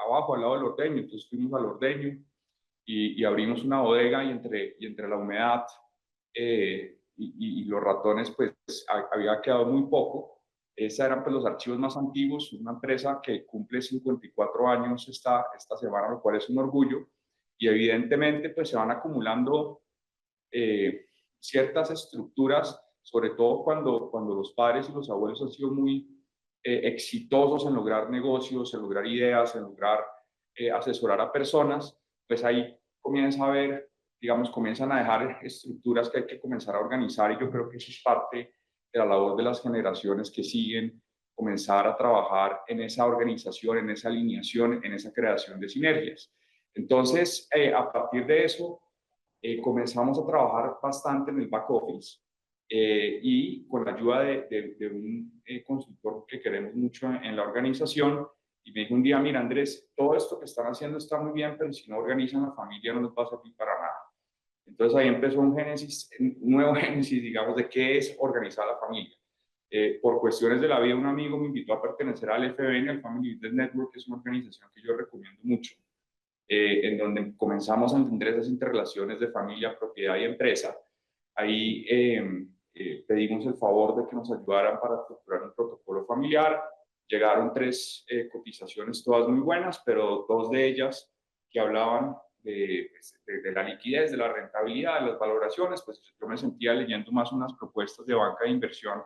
abajo, al lado del ordeño. Entonces fuimos al ordeño y abrimos una bodega y entre la humedad y los ratones, pues había quedado muy poco. Esos eran pues los archivos más antiguos, una empresa que cumple 54 años esta semana, lo cual es un orgullo. Y evidentemente pues se van acumulando ciertas estructuras, sobre todo cuando los padres y los abuelos han sido muy exitosos en lograr negocios, en lograr ideas, en lograr asesorar a personas, pues ahí comienza a ver, digamos, comienzan a dejar estructuras que hay que comenzar a organizar, y yo creo que eso es parte de la labor de las generaciones que siguen, comenzar a trabajar en esa organización, en esa alineación, en esa creación de sinergias. Entonces, a partir de eso, comenzamos a trabajar bastante en el back office y con la ayuda de un consultor que queremos mucho en la organización, y me dijo un día, mira Andrés, todo esto que están haciendo está muy bien, pero si no organizan la familia no nos va a servir para nada. Entonces ahí empezó un nuevo génesis, digamos, de qué es organizar la familia. Por cuestiones de la vida, un amigo me invitó a pertenecer al FBN, al Family Business Network, que es una organización que yo recomiendo mucho. En donde comenzamos a entender esas interrelaciones de familia, propiedad y empresa. Ahí pedimos el favor de que nos ayudaran para estructurar un protocolo familiar. Llegaron 3 cotizaciones, todas muy buenas, pero 2 de ellas que hablaban de la liquidez, de la rentabilidad, de las valoraciones. Pues yo me sentía leyendo más unas propuestas de banca de inversión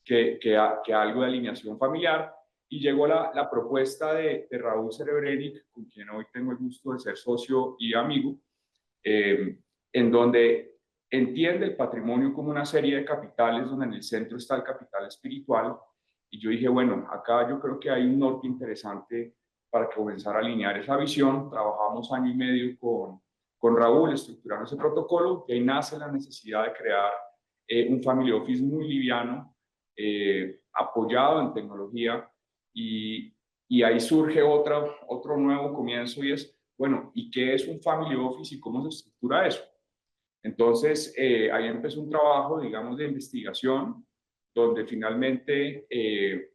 que algo de alineación familiar. Y llegó la propuesta de Raúl Serebrenic, con quien hoy tengo el gusto de ser socio y amigo, en donde entiende el patrimonio como una serie de capitales, donde en el centro está el capital espiritual. Y yo dije, bueno, acá yo creo que hay un norte interesante para comenzar a alinear esa visión. Trabajamos año y medio con Raúl estructurando ese protocolo, y ahí nace la necesidad de crear un family office muy liviano, apoyado en tecnología, y ahí surge otro nuevo comienzo, y es, bueno, ¿y qué es un family office y cómo se estructura eso? Entonces, ahí empezó un trabajo, digamos, de investigación, donde finalmente,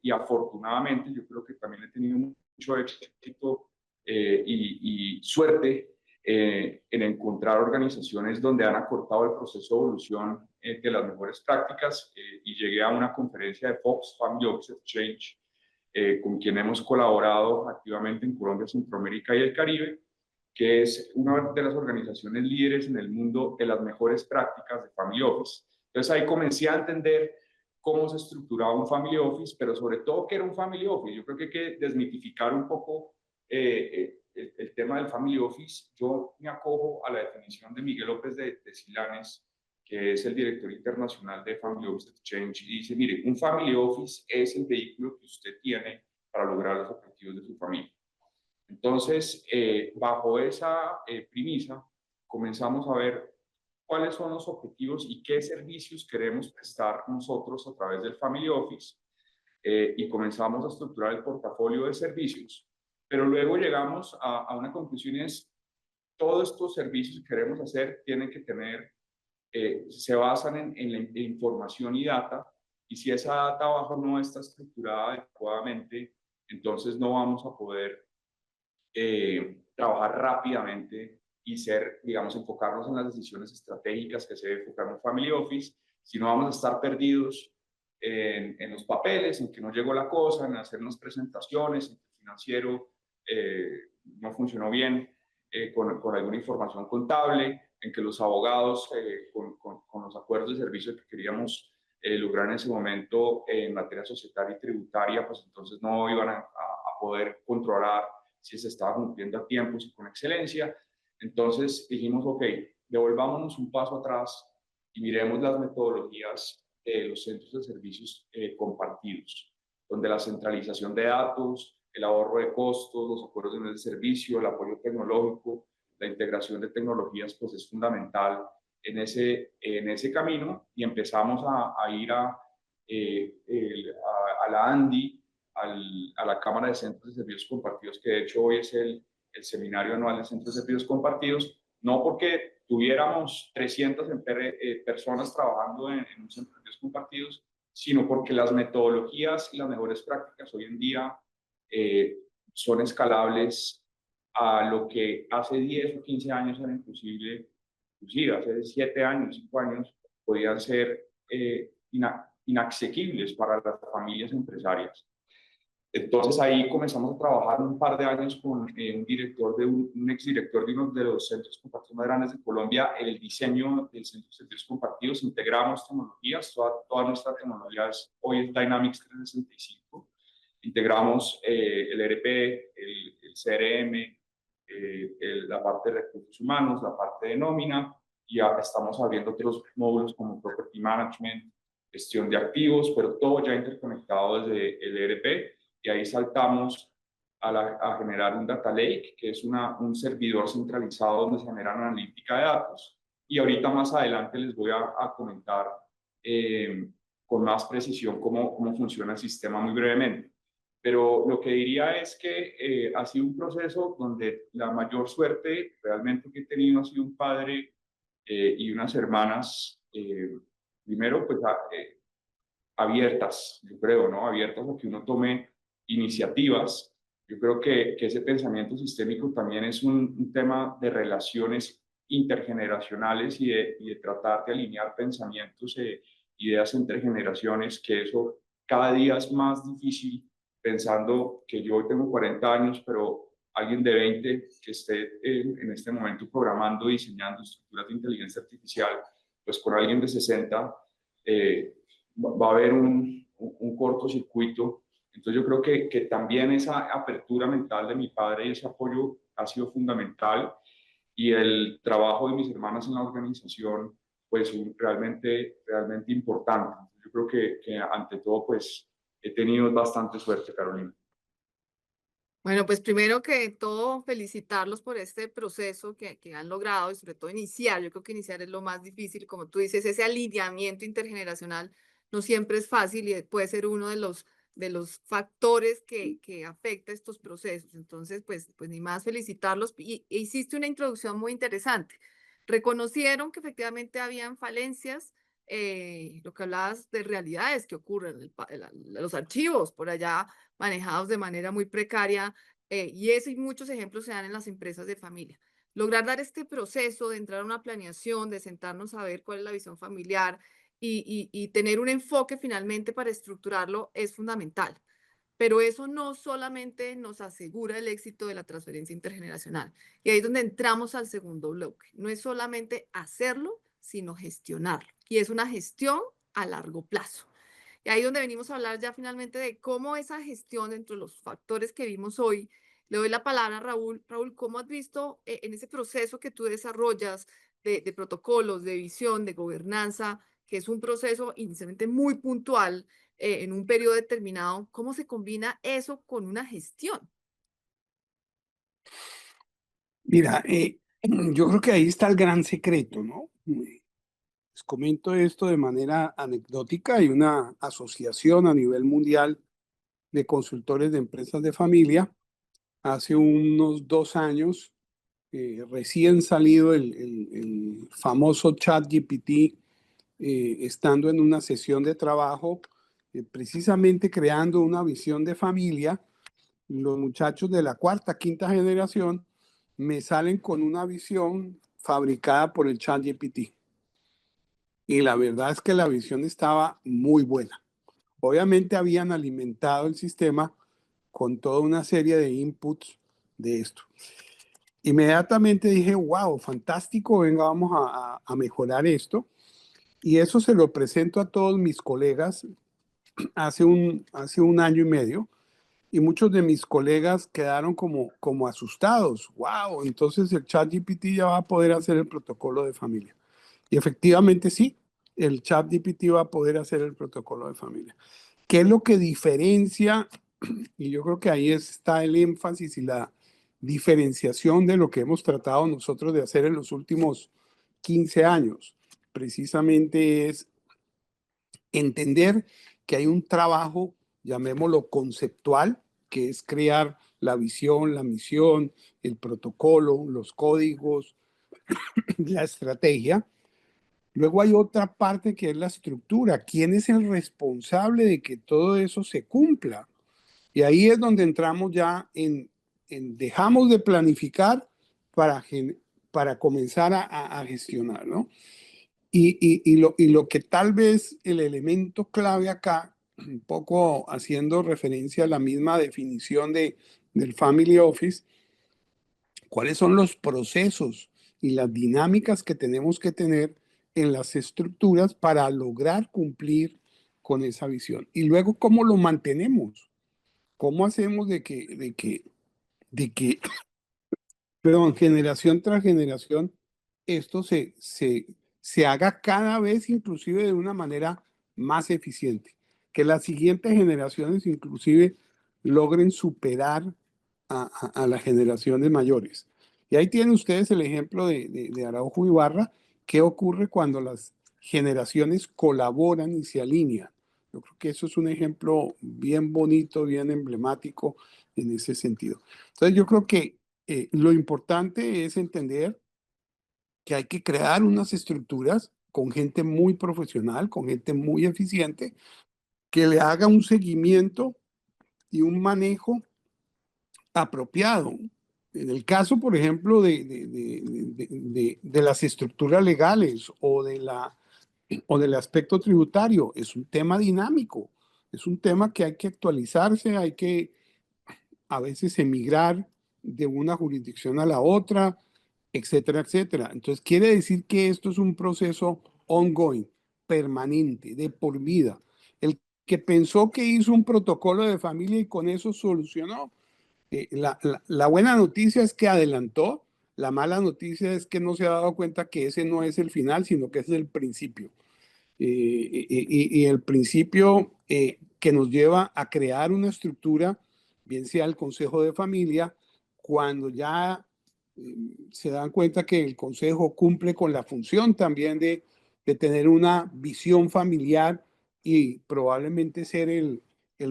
y afortunadamente, yo creo que también he tenido mucho éxito y suerte en encontrar organizaciones donde han acortado el proceso de evolución de las mejores prácticas, y llegué a una conferencia de Fox, Family Office Exchange, con quien hemos colaborado activamente en Colombia, Centroamérica y el Caribe, que es una de las organizaciones líderes en el mundo de las mejores prácticas de Family Office. Entonces ahí comencé a entender cómo se estructuraba un Family Office, pero sobre todo qué era un Family Office. Yo creo que hay que desmitificar un poco el tema del Family Office. Yo me acojo a la definición de Miguel López de Silanes, que es el director internacional de Family Office Exchange, y dice, mire, un Family Office es el vehículo que usted tiene para lograr los objetivos de su familia. Entonces, bajo esa premisa, comenzamos a ver cuáles son los objetivos y qué servicios queremos prestar nosotros a través del Family Office, y comenzamos a estructurar el portafolio de servicios. Pero luego llegamos a una conclusión, y es, todos estos servicios que queremos hacer tienen que tener, se basan en la información y data, y si esa data abajo no está estructurada adecuadamente, entonces no vamos a poder trabajar rápidamente y digamos, enfocarnos en las decisiones estratégicas que se debe enfocar en un Family Office, si no vamos a estar perdidos en los papeles, en que no llegó la cosa, en hacernos presentaciones, en que el financiero no funcionó bien con alguna información contable, en que los abogados con los acuerdos de servicio que queríamos lograr en ese momento en materia societaria y tributaria, pues entonces no iban a poder controlar si se estaba cumpliendo a tiempo y con excelencia. Entonces dijimos, ok, devolvámonos un paso atrás y miremos las metodologías de los centros de servicios compartidos, donde la centralización de datos, el ahorro de costos, los acuerdos de servicio, el apoyo tecnológico, la integración de tecnologías, pues es fundamental en ese camino, y empezamos a ir a la ANDI, a la Cámara de Centros de Servicios Compartidos, que de hecho hoy es el el seminario anual de centros de servicios compartidos, no porque tuviéramos 300 personas trabajando en un centro de servicios compartidos, sino porque las metodologías y las mejores prácticas hoy en día son escalables a lo que hace 10 o 15 años era inclusive hace 7 años, 5 años, podían ser inaccesibles para las familias empresarias. Entonces ahí comenzamos a trabajar un par de años con un exdirector de uno de los centros compartidos más grandes de Colombia, el diseño del centro de servicios compartidos. Integramos tecnologías, toda nuestra tecnología hoy es Dynamics 365. Integramos el ERP, el CRM, la parte de recursos humanos, la parte de nómina, y ya estamos abriendo otros módulos como Property Management, gestión de activos, pero todo ya interconectado desde el ERP. Y ahí saltamos a generar un data lake, que es un servidor centralizado donde se genera analítica de datos. Y ahorita más adelante les voy a comentar con más precisión cómo funciona el sistema muy brevemente. Pero lo que diría es que ha sido un proceso donde la mayor suerte realmente que he tenido ha sido un padre y unas hermanas, primero pues abiertas, yo creo, ¿no? Abiertas a que uno tome iniciativas. Yo creo que ese pensamiento sistémico también es un tema de relaciones intergeneracionales y de tratar de alinear pensamientos e ideas entre generaciones, que eso cada día es más difícil, pensando que yo hoy tengo 40 años, pero alguien de 20 que esté en este momento programando, diseñando estructuras de inteligencia artificial, pues con alguien de 60 va a haber un cortocircuito. Entonces yo creo que también esa apertura mental de mi padre y ese apoyo ha sido fundamental, y el trabajo de mis hermanas en la organización pues realmente importante. Yo creo que ante todo pues he tenido bastante suerte, Carolina. Bueno, pues primero que todo, felicitarlos por este proceso que han logrado y sobre todo iniciar. Yo creo que iniciar es lo más difícil, como tú dices, ese alineamiento intergeneracional no siempre es fácil y puede ser uno de los factores que afecta estos procesos. Entonces, pues ni más felicitarlos. E hiciste una introducción muy interesante. Reconocieron que efectivamente habían falencias, lo que hablabas de realidades que ocurren, los archivos por allá manejados de manera muy precaria, y eso y muchos ejemplos se dan en las empresas de familia. Lograr dar este proceso de entrar a una planeación, de sentarnos a ver cuál es la visión familiar y tener un enfoque finalmente para estructurarlo es fundamental. Pero eso no solamente nos asegura el éxito de la transferencia intergeneracional. Y ahí es donde entramos al segundo bloque. No es solamente hacerlo, sino gestionarlo. Y es una gestión a largo plazo. Y ahí donde venimos a hablar ya finalmente de cómo esa gestión dentro de los factores que vimos hoy. Le doy la palabra a Raúl. Raúl, ¿cómo has visto en ese proceso que tú desarrollas de protocolos, de visión, de gobernanza, que es un proceso inicialmente muy puntual en un periodo determinado, cómo se combina eso con una gestión? Mira, yo creo que ahí está el gran secreto, ¿no? Les comento esto de manera anecdótica. Hay una asociación a nivel mundial de consultores de empresas de familia. Hace unos 2 años, recién salido el famoso ChatGPT, estando en una sesión de trabajo, precisamente creando una visión de familia, los muchachos de la cuarta, quinta generación me salen con una visión fabricada por el ChatGPT. Y la verdad es que la visión estaba muy buena. Obviamente habían alimentado el sistema con toda una serie de inputs de esto. Inmediatamente dije, wow, fantástico, venga, vamos a mejorar esto. Y eso se lo presento a todos mis colegas hace un año y medio. Y muchos de mis colegas quedaron como asustados. Wow, entonces el ChatGPT ya va a poder hacer el protocolo de familia. Y efectivamente sí, el ChatGPT va a poder hacer el protocolo de familia. ¿Qué es lo que diferencia? Y yo creo que ahí está el énfasis y la diferenciación de lo que hemos tratado nosotros de hacer en los últimos 15 años. Precisamente es entender que hay un trabajo, llamémoslo conceptual, que es crear la visión, la misión, el protocolo, los códigos, la estrategia. Luego hay otra parte que es la estructura. ¿Quién es el responsable de que todo eso se cumpla? Y ahí es donde entramos ya en dejamos de planificar para comenzar a gestionar, ¿no? Y lo que tal vez el elemento clave acá, un poco haciendo referencia a la misma definición del Family Office, cuáles son los procesos y las dinámicas que tenemos que tener en las estructuras para lograr cumplir con esa visión. Y luego, ¿cómo lo mantenemos? ¿Cómo hacemos de que perdón, generación tras generación, esto se haga cada vez inclusive de una manera más eficiente? Que las siguientes generaciones inclusive logren superar a las generaciones mayores. Y ahí tienen ustedes el ejemplo de Araujo Ibarra. ¿Qué ocurre cuando las generaciones colaboran y se alinean? Yo creo que eso es un ejemplo bien bonito, bien emblemático en ese sentido. Entonces yo creo que lo importante es entender que hay que crear unas estructuras con gente muy profesional, con gente muy eficiente, que le haga un seguimiento y un manejo apropiado. En el caso, por ejemplo, de las estructuras legales o del aspecto tributario, es un tema dinámico, es un tema que hay que actualizarse, hay que a veces emigrar de una jurisdicción a la otra, etcétera, etcétera. Entonces, quiere decir que esto es un proceso ongoing, permanente, de por vida. El que pensó que hizo un protocolo de familia y con eso solucionó, la buena noticia es que adelantó, la mala noticia es que no se ha dado cuenta que ese no es el final, sino que ese es el principio. Y el principio que nos lleva a crear una estructura, bien sea el Consejo de Familia, cuando ya se dan cuenta que el Consejo cumple con la función también de tener una visión familiar y probablemente ser el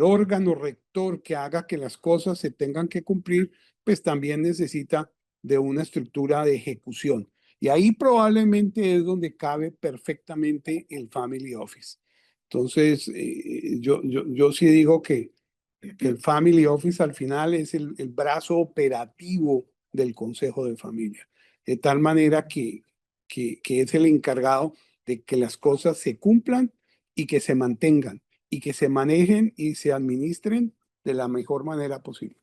órgano rector que haga que las cosas se tengan que cumplir, pues también necesita de una estructura de ejecución. Y ahí probablemente es donde cabe perfectamente el Family Office. Entonces, yo sí digo que el Family Office al final es el brazo operativo del Consejo de Familia, de tal manera que es el encargado de que las cosas se cumplan y que se mantengan y que se manejen y se administren de la mejor manera posible.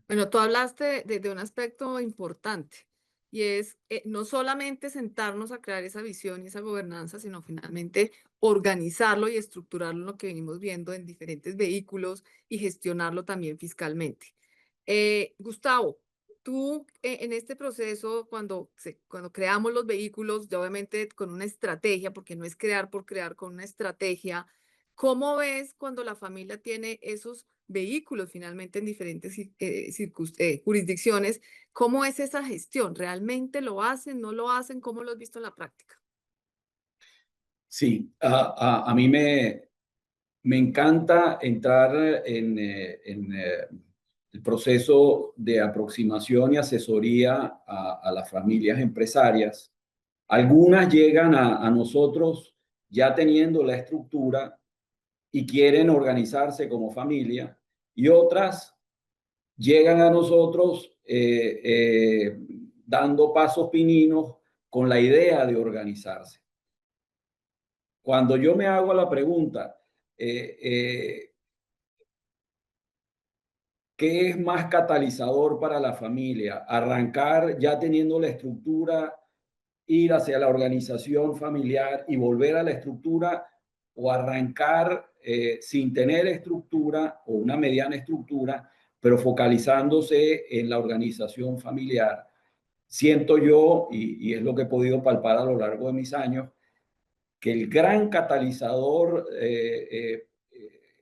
Bueno, tú hablaste de un aspecto importante y es no solamente sentarnos a crear esa visión y esa gobernanza, sino finalmente organizarlo y estructurarlo en lo que venimos viendo en diferentes vehículos y gestionarlo también fiscalmente. Gustavo, tú en este proceso, cuando creamos los vehículos, ya obviamente con una estrategia, porque no es crear por crear, con una estrategia, ¿cómo ves cuando la familia tiene esos vehículos finalmente en diferentes jurisdicciones? ¿Cómo es esa gestión? ¿Realmente lo hacen? ¿No lo hacen? ¿Cómo lo has visto en la práctica? Sí, a mí me encanta entrar en el proceso de aproximación y asesoría a las familias empresarias. Algunas llegan a nosotros ya teniendo la estructura y quieren organizarse como familia, y otras llegan a nosotros dando pasos pininos con la idea de organizarse. Cuando yo me hago la pregunta, eh, eh, ¿qué es más catalizador para la familia? Arrancar ya teniendo la estructura, ir hacia la organización familiar y volver a la estructura, o arrancar sin tener estructura o una mediana estructura, pero focalizándose en la organización familiar. Siento yo, y es lo que he podido palpar a lo largo de mis años, que el gran catalizador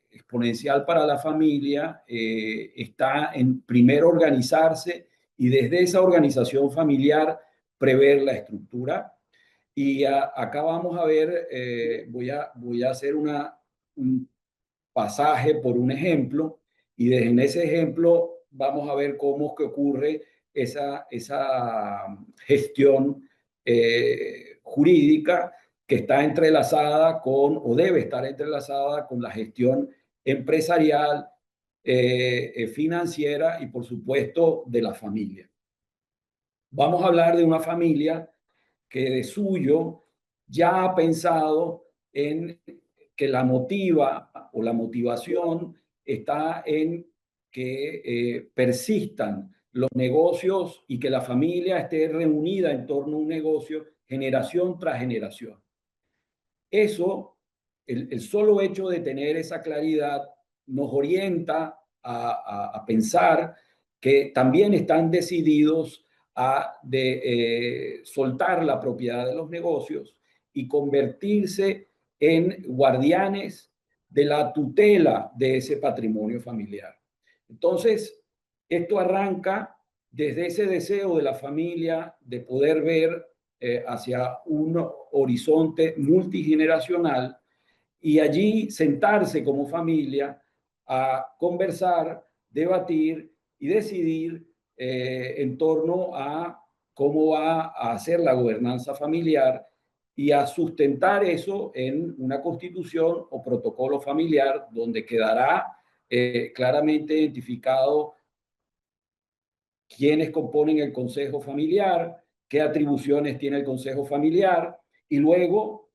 exponencial para la familia está en primero organizarse y desde esa organización familiar prever la estructura. Y acá vamos a ver, voy a hacer un pasaje por un ejemplo, y desde ese ejemplo vamos a ver cómo es que ocurre esa gestión jurídica que está entrelazada con, o debe estar entrelazada con la gestión empresarial, financiera y, por supuesto, de la familia. Vamos a hablar de una familia que de suyo ya ha pensado en que la motiva o la motivación está en que persistan los negocios y que la familia esté reunida en torno a un negocio generación tras generación. Eso, el solo hecho de tener esa claridad nos orienta a pensar que también están decididos a soltar la propiedad de los negocios y convertirse en guardianes de la tutela de ese patrimonio familiar. Entonces, esto arranca desde ese deseo de la familia de poder ver hacia un horizonte multigeneracional y allí sentarse como familia a conversar, debatir y decidir en torno a cómo va a hacer la gobernanza familiar y a sustentar eso en una constitución o protocolo familiar donde quedará claramente identificado quiénes componen el consejo familiar, qué atribuciones tiene el consejo familiar y luego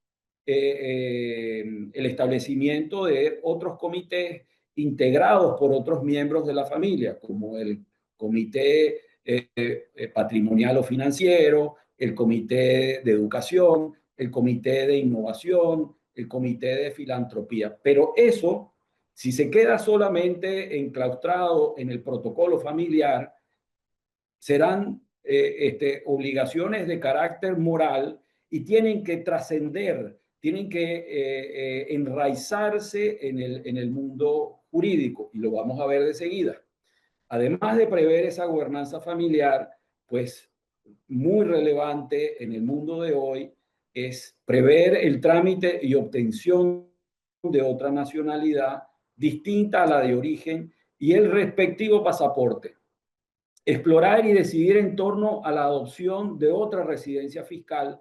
el establecimiento de otros comités integrados por otros miembros de la familia, como el comité patrimonial o financiero, el comité de educación, el comité de innovación, el comité de filantropía. Pero eso, si se queda solamente enclaustrado en el protocolo familiar, serán obligaciones de carácter moral y tienen que trascender, tienen que enraizarse en el mundo jurídico, y lo vamos a ver de seguida. Además de prever esa gobernanza familiar, pues muy relevante en el mundo de hoy es prever el trámite y obtención de otra nacionalidad distinta a la de origen y el respectivo pasaporte. Explorar y decidir en torno a la adopción de otra residencia fiscal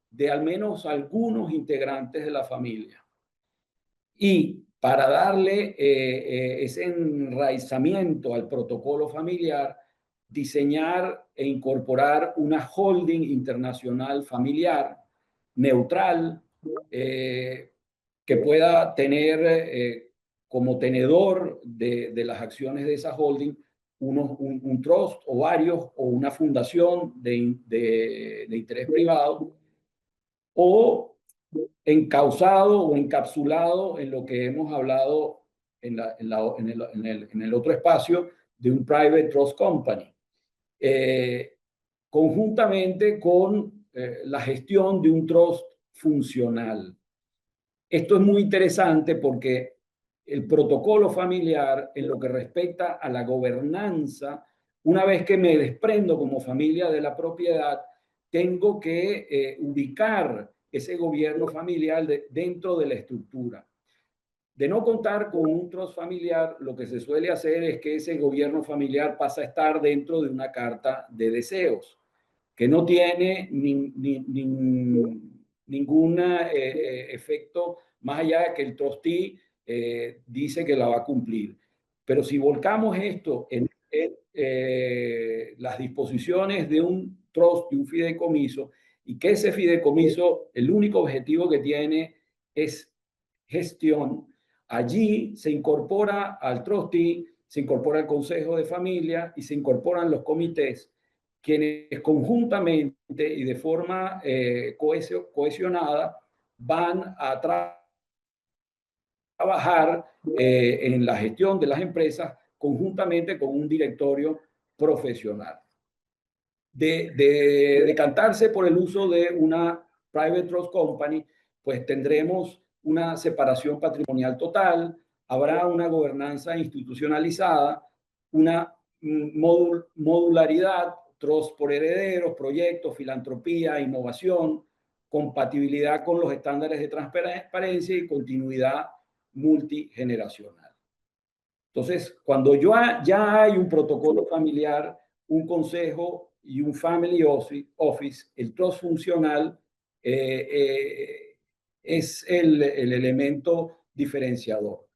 de al menos algunos integrantes de la familia. Y para darle ese enraizamiento al protocolo familiar, diseñar e incorporar una holding internacional familiar neutral que pueda tener como tenedor de las acciones de esa holding un trust o varios o una fundación de interés privado, o encauzado o encapsulado en lo que hemos hablado en el otro espacio de un private trust company, conjuntamente con la gestión de un trust funcional. Esto es muy interesante porque el protocolo familiar, en lo que respecta a la gobernanza, una vez que me desprendo como familia de la propiedad, tengo que ubicar ese gobierno familiar dentro de la estructura. De no contar con un trust familiar, lo que se suele hacer es que ese gobierno familiar pasa a estar dentro de una carta de deseos, que no tiene ningún efecto más allá de que el trustee dice que la va a cumplir. Pero si volcamos esto en las disposiciones de un trust, de un fideicomiso, y que ese fideicomiso, el único objetivo que tiene es gestión, allí se incorpora al trustee, se incorpora el consejo de familia y se incorporan los comités, quienes conjuntamente y de forma cohesionada van a trabajar en la gestión de las empresas conjuntamente con un directorio profesional. De decantarse por el uso de una private trust company, pues tendremos una separación patrimonial total, habrá una gobernanza institucionalizada, una modularidad, trust por herederos, proyectos, filantropía, innovación, compatibilidad con los estándares de transparencia y continuidad multigeneracional. Entonces, cuando ya hay un protocolo familiar, un consejo y un family office, el trust funcional es el elemento diferenciador.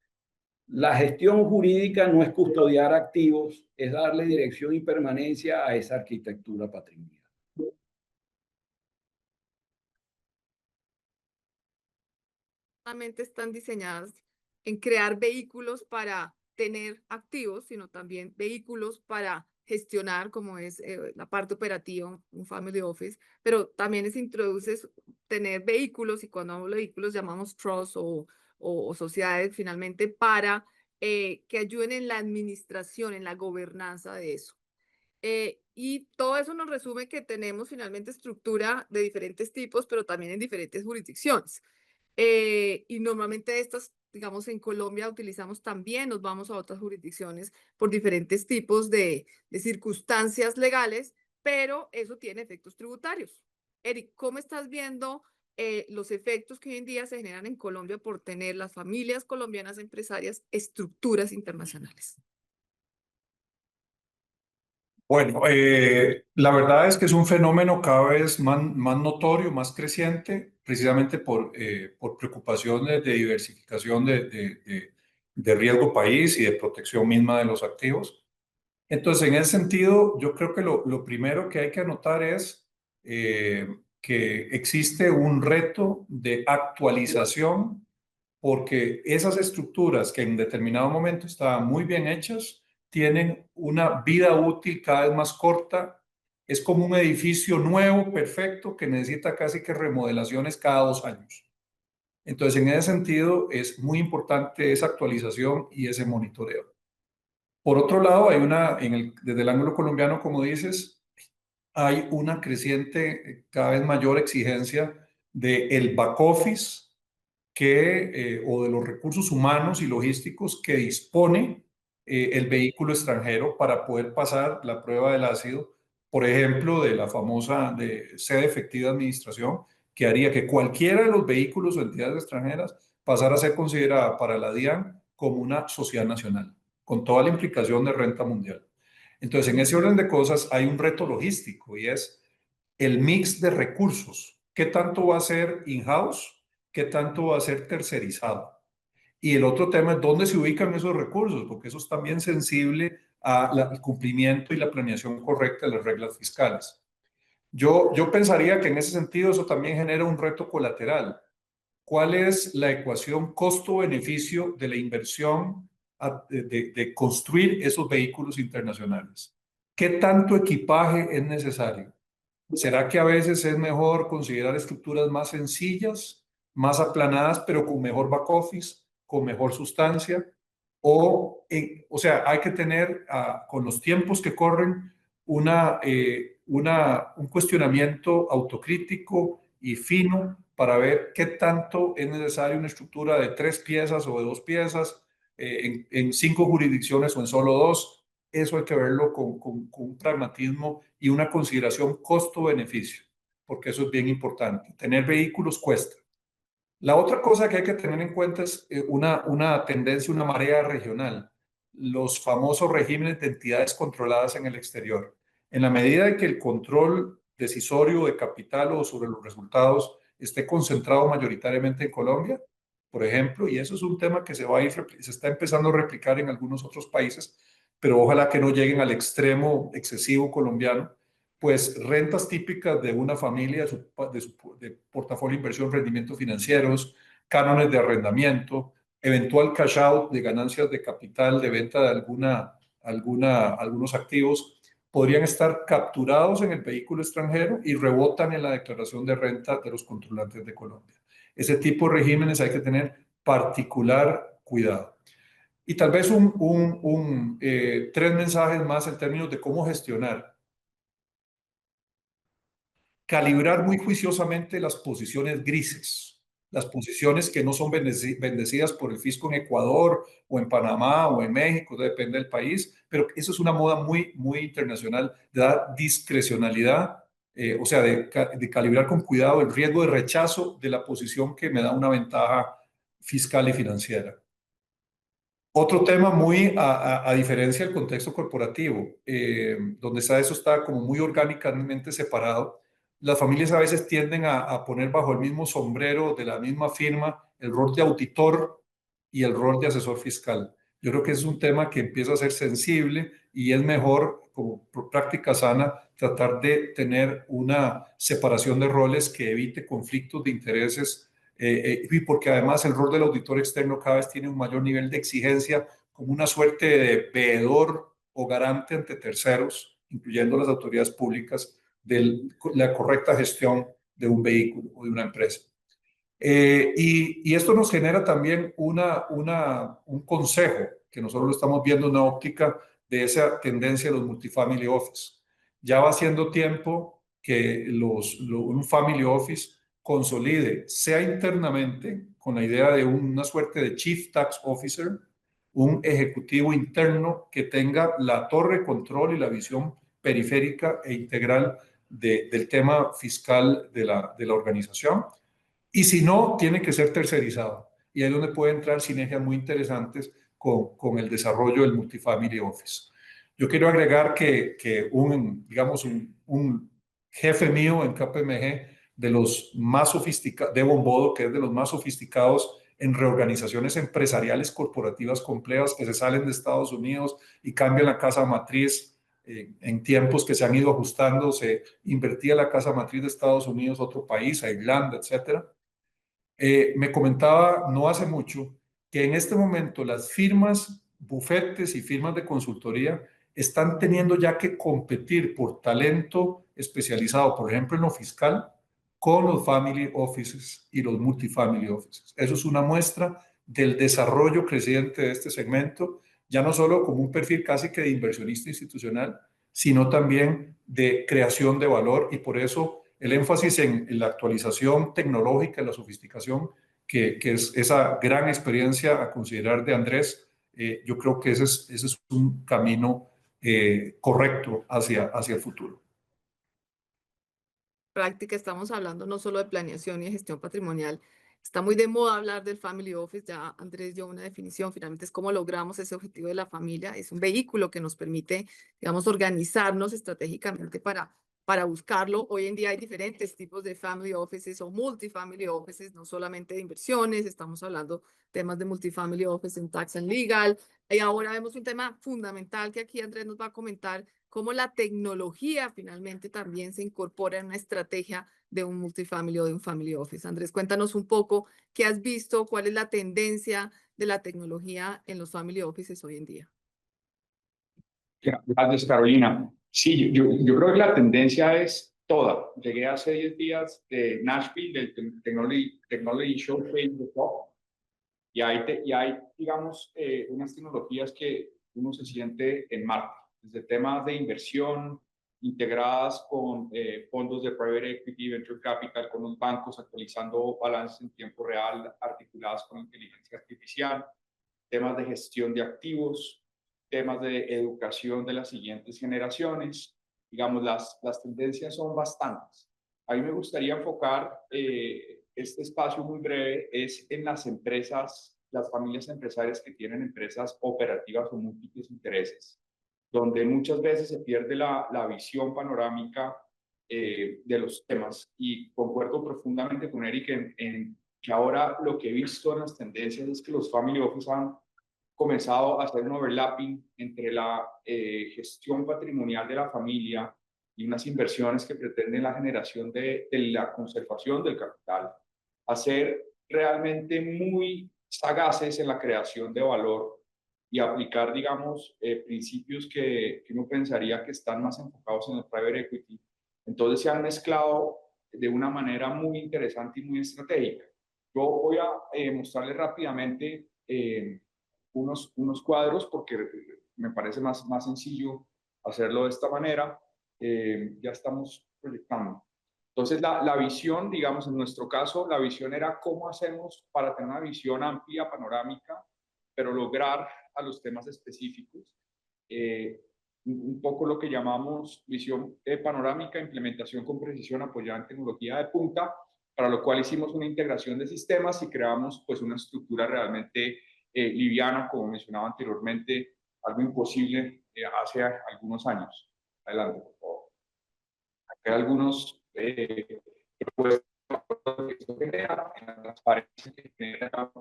La gestión jurídica no es custodiar activos, es darle dirección y permanencia a esa arquitectura patrimonial. Solamente están diseñadas en crear vehículos para tener activos, sino también vehículos para gestionar, como es la parte operativa, un family office, pero también introduces tener vehículos, y cuando hablo de vehículos llamamos trust o sociedades finalmente, para que ayuden en la administración, en la gobernanza de eso. Y todo eso nos resume que tenemos finalmente estructura de diferentes tipos, pero también en diferentes jurisdicciones. Y normalmente estas, digamos, en Colombia utilizamos también, nos vamos a otras jurisdicciones por diferentes tipos de circunstancias legales, pero eso tiene efectos tributarios. Eric, ¿cómo estás viendo los efectos que hoy en día se generan en Colombia por tener las familias colombianas empresarias estructuras internacionales? Bueno, la verdad es que es un fenómeno cada vez más notorio, más creciente, precisamente por preocupaciones de diversificación de riesgo país y de protección misma de los activos. Entonces, en ese sentido, yo creo que lo primero que hay que anotar es que existe un reto de actualización porque esas estructuras que en determinado momento estaban muy bien hechas, tienen una vida útil cada vez más corta. Es como un edificio nuevo, perfecto, que necesita casi que remodelaciones cada 2 años. Entonces, en ese sentido, es muy importante esa actualización y ese monitoreo. Por otro lado, desde el ángulo colombiano, como dices, hay una creciente, cada vez mayor exigencia del back office o de los recursos humanos y logísticos que dispone el vehículo extranjero para poder pasar la prueba del ácido, por ejemplo, de la famosa sede efectiva de administración, que haría que cualquiera de los vehículos o entidades extranjeras pasara a ser considerada para la DIAN como una sociedad nacional, con toda la implicación de renta mundial. Entonces, en ese orden de cosas hay un reto logístico y es el mix de recursos. ¿Qué tanto va a ser in-house? ¿Qué tanto va a ser tercerizado? Y el otro tema es dónde se ubican esos recursos, porque eso es también sensible al cumplimiento y la planeación correcta de las reglas fiscales. Yo pensaría que en ese sentido eso también genera un reto colateral. ¿Cuál es la ecuación costo-beneficio de la inversión de construir esos vehículos internacionales? ¿Qué tanto equipaje es necesario? ¿Será que a veces es mejor considerar estructuras más sencillas, más aplanadas, pero con mejor back office, con mejor sustancia? O sea, hay que tener con los tiempos que corren un cuestionamiento autocrítico y fino para ver qué tanto es necesaria una estructura de 3 piezas o de 2 piezas en 5 jurisdicciones o en solo 2. Eso hay que verlo con un pragmatismo y una consideración costo-beneficio, porque eso es bien importante. Tener vehículos cuesta. La otra cosa que hay que tener en cuenta es una tendencia, una marea regional, los famosos regímenes de entidades controladas en el exterior. En la medida en que el control decisorio de capital o sobre los resultados esté concentrado mayoritariamente en Colombia, por ejemplo, y eso es un tema que se está empezando a replicar en algunos otros países, pero ojalá que no lleguen al extremo excesivo colombiano, pues rentas típicas de una familia, de portafolio de inversión, rendimientos financieros, cánones de arrendamiento, eventual cash out de ganancias de capital, de venta de algunos activos, podrían estar capturados en el vehículo extranjero y rebotan en la declaración de renta de los controlantes de Colombia. Ese tipo de regímenes hay que tener particular cuidado. Y tal vez 3 mensajes más en términos de cómo gestionar. Calibrar muy juiciosamente las posiciones grises, las posiciones que no son bendecidas por el fisco en Ecuador o en Panamá o en México, depende del país, pero eso es una moda muy, muy internacional de dar discrecionalidad, o sea, de calibrar con cuidado el riesgo de rechazo de la posición que me da una ventaja fiscal y financiera. Otro tema muy a diferencia del contexto corporativo, donde eso está como muy orgánicamente separado, las familias a veces tienden a poner bajo el mismo sombrero de la misma firma el rol de auditor y el rol de asesor fiscal. Yo creo que es un tema que empieza a ser sensible y es mejor, como práctica sana, tratar de tener una separación de roles que evite conflictos de intereses y porque además el rol del auditor externo cada vez tiene un mayor nivel de exigencia como una suerte de veedor o garante ante terceros, incluyendo las autoridades públicas, de la correcta gestión de un vehículo o de una empresa. Y esto nos genera también un consejo, que nosotros lo estamos viendo en una óptica de esa tendencia de los multifamily office. Ya va siendo tiempo que un family office consolide, sea internamente, con la idea de una suerte de chief tax officer, un ejecutivo interno que tenga la torre de control y la visión periférica e integral del tema fiscal de la organización. Y si no, tiene que ser tercerizado. Y ahí es donde puede entrar sinergias muy interesantes con el desarrollo del multifamily office. Yo quiero agregar que digamos, un jefe mío en KPMG de los más sofisticados, Devon Bodo, que es de los más sofisticados en reorganizaciones empresariales corporativas complejas que se salen de Estados Unidos y cambian la casa matriz en tiempos que se han ido ajustando, se invertía la casa matriz de Estados Unidos a otro país, a Irlanda, etcétera. Me comentaba no hace mucho que en este momento las firmas, bufetes y firmas de consultoría están teniendo ya que competir por talento especializado, por ejemplo, en lo fiscal, con los family offices y los multifamily offices. Eso es una muestra del desarrollo creciente de este segmento, ya no solo como un perfil casi que de inversionista institucional, sino también de creación de valor, y por eso el énfasis en la actualización tecnológica, en la sofisticación, que es esa gran experiencia a considerar de Andrés. Yo creo que ese es un camino correcto hacia el futuro. Práctica, estamos hablando no solo de planeación y de gestión patrimonial. Está muy de moda hablar del family office, ya Andrés dio una definición, finalmente es cómo logramos ese objetivo de la familia, es un vehículo que nos permite, digamos, organizarnos estratégicamente para buscarlo. Hoy en día hay diferentes tipos de family offices o multifamily offices, no solamente de inversiones, estamos hablando temas de multifamily office en tax and legal, y ahora vemos un tema fundamental que aquí Andrés nos va a comentar, cómo la tecnología finalmente también se incorpora en una estrategia de un multifamily o de un family office. Andrés, cuéntanos un poco qué has visto, cuál es la tendencia de la tecnología en los family offices hoy en día. Gracias, Carolina. Sí, yo creo que la tendencia es toda. Llegué hace 10 días de Nashville, del Technology Showcase de Top, y hay digamos, unas tecnologías que uno se siente en marcha, desde temas de inversión integradas con fondos de private equity, venture capital, con los bancos actualizando balances en tiempo real articuladas con inteligencia artificial, temas de gestión de activos, temas de educación de las siguientes generaciones. Digamos, las tendencias son bastantes. A mí me gustaría enfocar este espacio muy breve es en las empresas, las familias empresarias que tienen empresas operativas o múltiples intereses, donde muchas veces se pierde la visión panorámica de los temas. Y concuerdo profundamente con Eric en que ahora lo que he visto en las tendencias es que los family office han comenzado a hacer un overlapping entre la gestión patrimonial de la familia y unas inversiones que pretenden la generación de la conservación del capital, a ser realmente muy sagaces en la creación de valor y aplicar, digamos, principios que uno pensaría que están más enfocados en el private equity. Entonces se han mezclado de una manera muy interesante y muy estratégica. Yo voy a mostrarles rápidamente unos cuadros porque me parece más sencillo hacerlo de esta manera. Ya estamos proyectando. Entonces, la visión, digamos, en nuestro caso, la visión era cómo hacemos para tener una visión amplia, panorámica, pero lograr a los temas específicos. Un poco lo que llamamos visión panorámica, implementación con precisión apoyada en tecnología de punta, para lo cual hicimos una integración de sistemas y creamos pues una estructura realmente liviana, como mencionaba anteriormente, algo imposible hace algunos años. Adelante, por favor. Aquí hay algunos propuestas que esto genera, en la transparencia que genera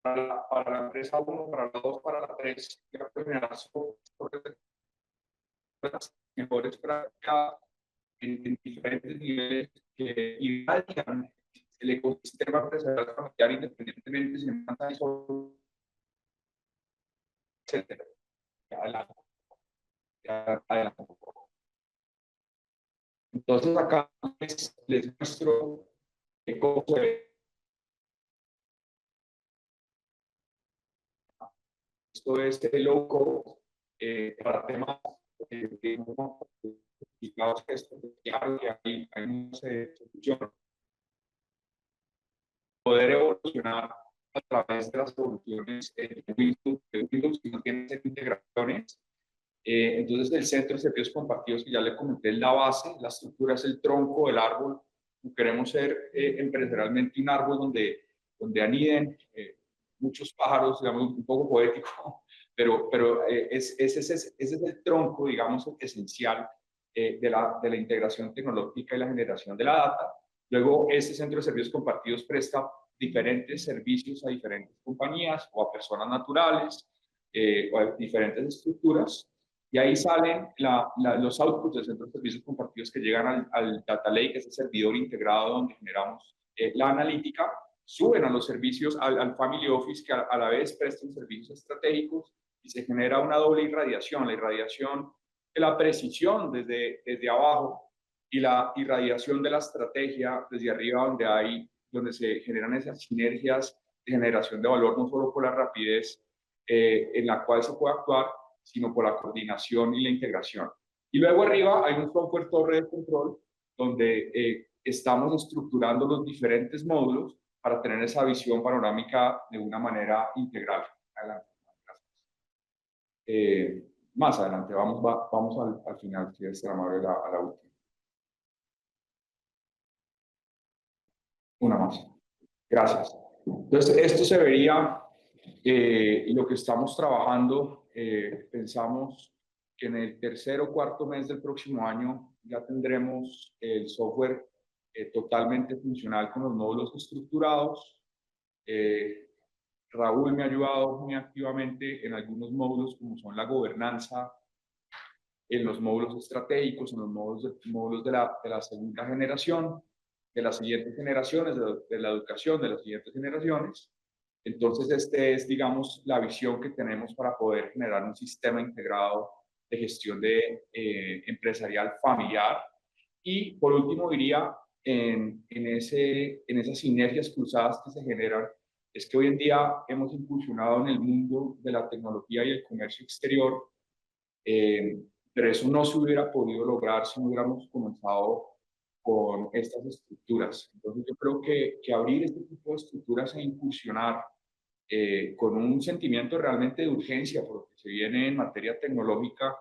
para la empresa 1, para la 2, para la 3, ya puede generar mejores prácticas en diferentes niveles que irradian el ecosistema empresarial familiar independientemente si no están solo, etcétera. Adelante. Adelante. Entonces acá les muestro cómo se ve. Esto es el logo para temas complicados que hay muchas soluciones. Poder evolucionar a través de las soluciones de Windows que no tienen integraciones. Entonces, el centro de servicios compartidos que ya le comenté es la base, la estructura es el tronco del árbol. Queremos ser empresarialmente un árbol donde aniden muchos pájaros, digamos, un poco poético, pero ese es el tronco, digamos, esencial de la integración tecnológica y la generación de la data. Luego, este centro de servicios compartidos presta diferentes servicios a diferentes compañías o a personas naturales o a diferentes estructuras. Y ahí salen los outputs del centro de servicios compartidos que llegan al Data Lake, que es el servidor integrado donde generamos la analítica, suben a los servicios, al Family Office, que a la vez prestan servicios estratégicos y se genera una doble irradiación, la irradiación de la precisión desde abajo y la irradiación de la estrategia desde arriba, donde se generan esas sinergias de generación de valor, no solo por la rapidez en la cual se puede actuar, sino por la coordinación y la integración. Y luego arriba hay un software torre de control donde estamos estructurando los diferentes módulos para tener esa visión panorámica de una manera integral. Adelante. Más adelante, vamos al final, si es amable, a la última. Una más. Gracias. Entonces, esto se vería lo que estamos trabajando. Pensamos que en el tercer o cuarto mes del próximo año ya tendremos el software totalmente funcional con los módulos estructurados. Raúl me ha ayudado muy activamente en algunos módulos como son la gobernanza, en los módulos estratégicos, en los módulos de la segunda generación, de las siguientes generaciones, de la educación de las siguientes generaciones. Entonces, es, digamos, la visión que tenemos para poder generar un sistema integrado de gestión empresarial familiar. Y, por último, diría, en esas sinergias cruzadas que se generan, es que hoy en día hemos incursionado en el mundo de la tecnología y el comercio exterior, pero eso no se hubiera podido lograr si no hubiéramos comenzado con estas estructuras. Entonces yo creo que abrir este tipo de estructuras e incursionar con un sentimiento realmente de urgencia por lo que se viene en materia tecnológica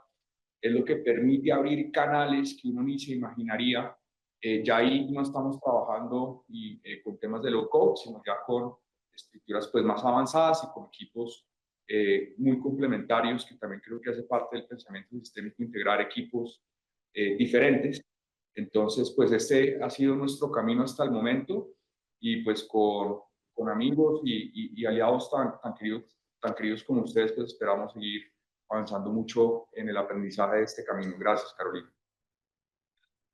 es lo que permite abrir canales que uno ni se imaginaría. Ya ahí no estamos trabajando con temas de low code, sino ya con estructuras pues más avanzadas y con equipos muy complementarios, que también creo que hace parte del pensamiento sistémico integrar equipos diferentes. Entonces, pues este ha sido nuestro camino hasta el momento y pues con amigos y aliados tan queridos como ustedes, pues esperamos seguir avanzando mucho en el aprendizaje de este camino. Gracias, Carolina.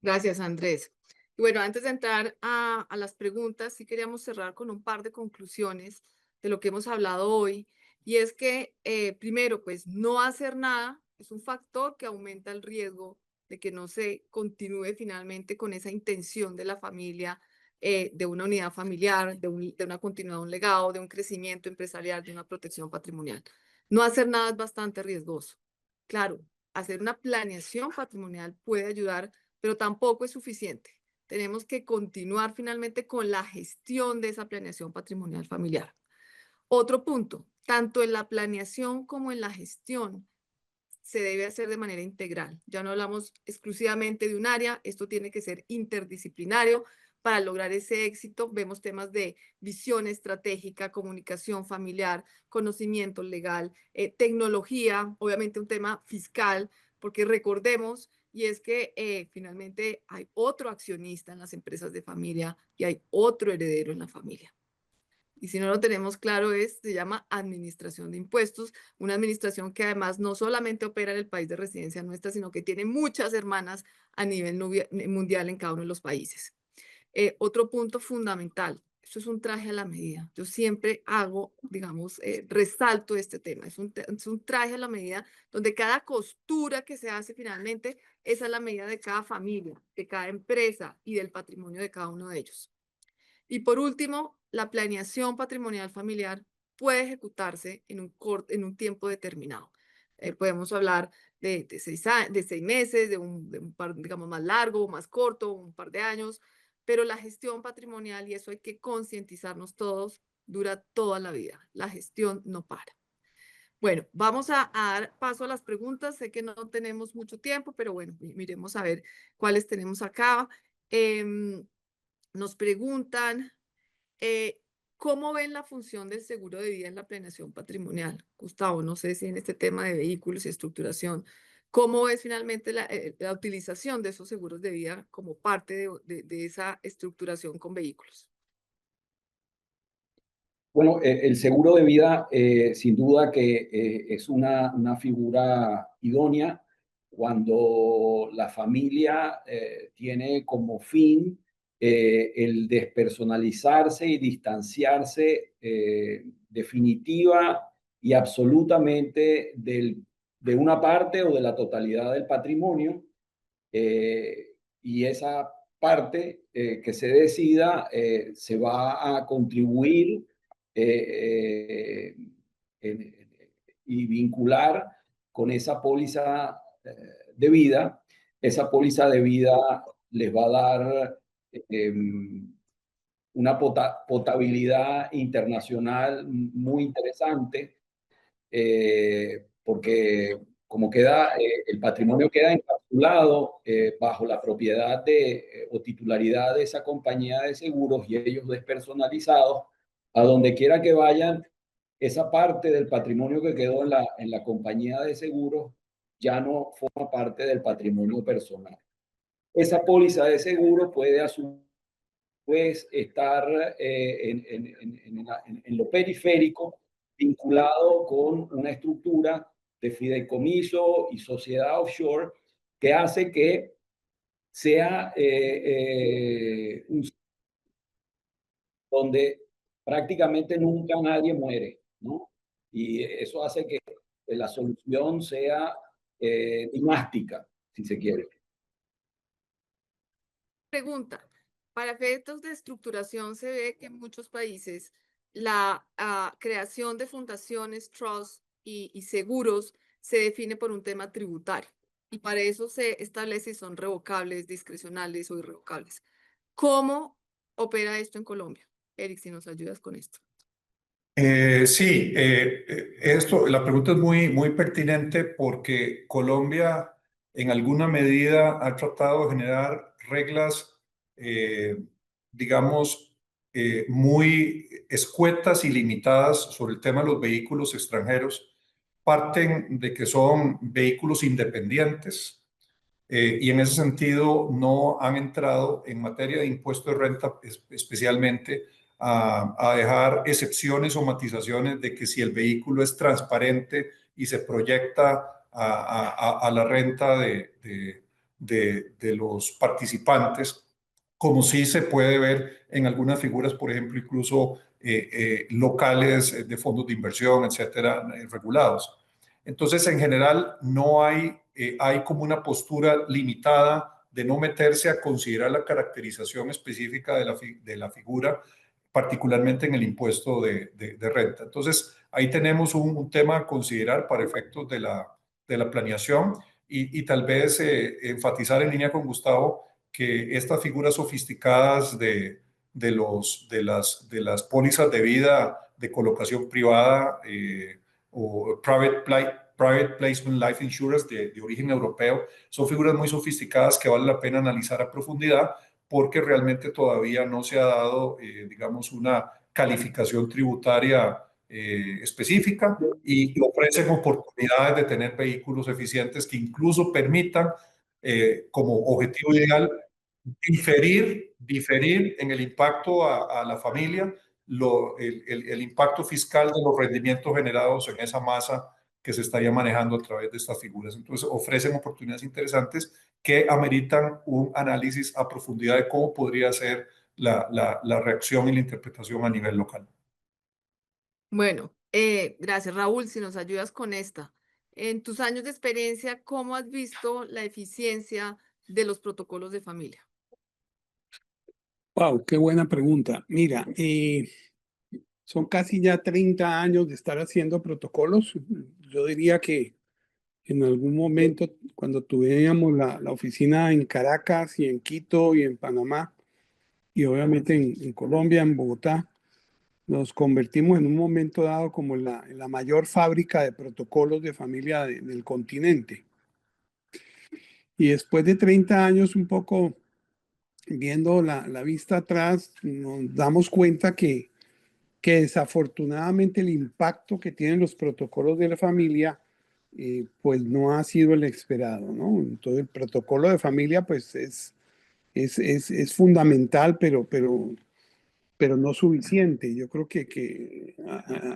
Gracias, Andrés. Y bueno, antes de entrar a las preguntas, sí queríamos cerrar con un par de conclusiones de lo que hemos hablado hoy. Y es que, primero, pues no hacer nada es un factor que aumenta el riesgo de que no se continúe finalmente con esa intención de la familia, de una unidad familiar, de una continuidad, un legado, de un crecimiento empresarial, de una protección patrimonial. No hacer nada es bastante riesgoso. Claro, hacer una planeación patrimonial puede ayudar, pero tampoco es suficiente. Tenemos que continuar finalmente con la gestión de esa planeación patrimonial familiar. Otro punto, tanto en la planeación como en la gestión, se debe hacer de manera integral. Ya no hablamos exclusivamente de un área, esto tiene que ser interdisciplinario. Para lograr ese éxito, vemos temas de visión estratégica, comunicación familiar, conocimiento legal, tecnología, obviamente un tema fiscal, porque recordemos, y es que finalmente hay otro accionista en las empresas de familia y hay otro heredero en la familia. Y si no lo tenemos claro, se llama administración de impuestos, una administración que además no solamente opera en el país de residencia nuestra, sino que tiene muchas hermanas a nivel mundial en cada uno de los países. Otro punto fundamental, esto es un traje a la medida. Yo siempre hago, digamos, resalto este tema. Es un traje a la medida donde cada costura que se hace finalmente es a la medida de cada familia, de cada empresa y del patrimonio de cada uno de ellos. Y por último, la planeación patrimonial familiar puede ejecutarse en un tiempo determinado. Podemos hablar de 6 meses, de un par, digamos, más largo o más corto, un par de años, pero la gestión patrimonial, y eso hay que concientizarnos todos, dura toda la vida. La gestión no para. Bueno, vamos a dar paso a las preguntas. Sé que no tenemos mucho tiempo, pero bueno, miremos a ver cuáles tenemos acá. Nos preguntan, ¿cómo ven la función del seguro de vida en la planeación patrimonial? Gustavo, no sé si en este tema de vehículos y estructuración, ¿cómo es finalmente la utilización de esos seguros de vida como parte de esa estructuración con vehículos? Bueno, el seguro de vida sin duda que es una figura idónea cuando la familia tiene como fin el despersonalizarse y distanciarse definitiva y absolutamente de una parte o de la totalidad del patrimonio, y esa parte que se decida se va a contribuir eh, eh, y vincular con esa póliza de vida. Esa póliza de vida les va a dar una potabilidad internacional muy interesante, porque como queda, el patrimonio queda encapsulado bajo la propiedad o titularidad de esa compañía de seguros y ellos despersonalizados, a donde quiera que vayan, esa parte del patrimonio que quedó en la compañía de seguros ya no forma parte del patrimonio personal. Esa póliza de seguro puede a su vez estar en lo periférico, vinculado con una estructura de fideicomiso y sociedad offshore que hace que sea donde prácticamente nunca nadie muere, ¿no? Y eso hace que la solución sea dinástica, si se quiere. Pregunta, para efectos de estructuración se ve que en muchos países la creación de fundaciones, trusts y seguros se define por un tema tributario. Y para eso se establece si son revocables, discrecionales o irrevocables. ¿Cómo opera esto en Colombia? Eric, si nos ayudas con esto. Sí, la pregunta es muy pertinente porque Colombia en alguna medida ha tratado de generar reglas, digamos, muy escuetas y limitadas sobre el tema de los vehículos extranjeros. Parten de que son vehículos independientes y en ese sentido no han entrado en materia de impuesto de renta especialmente a dejar excepciones o matizaciones de que si el vehículo es transparente y se proyecta a la renta de los participantes, como sí se puede ver en algunas figuras, por ejemplo, incluso locales de fondos de inversión, etcétera, regulados. Entonces, en general, no hay como una postura limitada de no meterse a considerar la caracterización específica de la figura, particularmente en el impuesto de renta. Entonces, ahí tenemos un tema a considerar para efectos de la planeación y tal vez enfatizar en línea con Gustavo que estas figuras sofisticadas de las pólizas de vida de colocación privada o private Private Placement Life Insurance de origen europeo. Son figuras muy sofisticadas que vale la pena analizar a profundidad porque realmente todavía no se ha dado, digamos, una calificación tributaria específica y ofrecen oportunidades de tener vehículos eficientes que incluso permitan, como objetivo ideal, diferir en el impacto a la familia el impacto fiscal de los rendimientos generados en esa masa que se estaría manejando a través de estas figuras. Entonces, ofrecen oportunidades interesantes que ameritan un análisis a profundidad de cómo podría ser la reacción y la interpretación a nivel local. Bueno, gracias, Raúl. Si nos ayudas con esta. En tus años de experiencia, ¿cómo has visto la eficiencia de los protocolos de familia? Wow, qué buena pregunta. Mira, son casi ya 30 años de estar haciendo protocolos. Yo diría que en algún momento, cuando tuvíamos la oficina en Caracas y en Quito y en Panamá, y obviamente en Colombia, en Bogotá, nos convertimos en un momento dado como en la mayor fábrica de protocolos de familia del continente. Y después de 30 años, un poco viendo la vista atrás, nos damos cuenta que desafortunadamente el impacto que tienen los protocolos de la familia pues no ha sido el esperado, ¿no? Entonces el protocolo de familia pues es fundamental, pero no suficiente. Yo creo que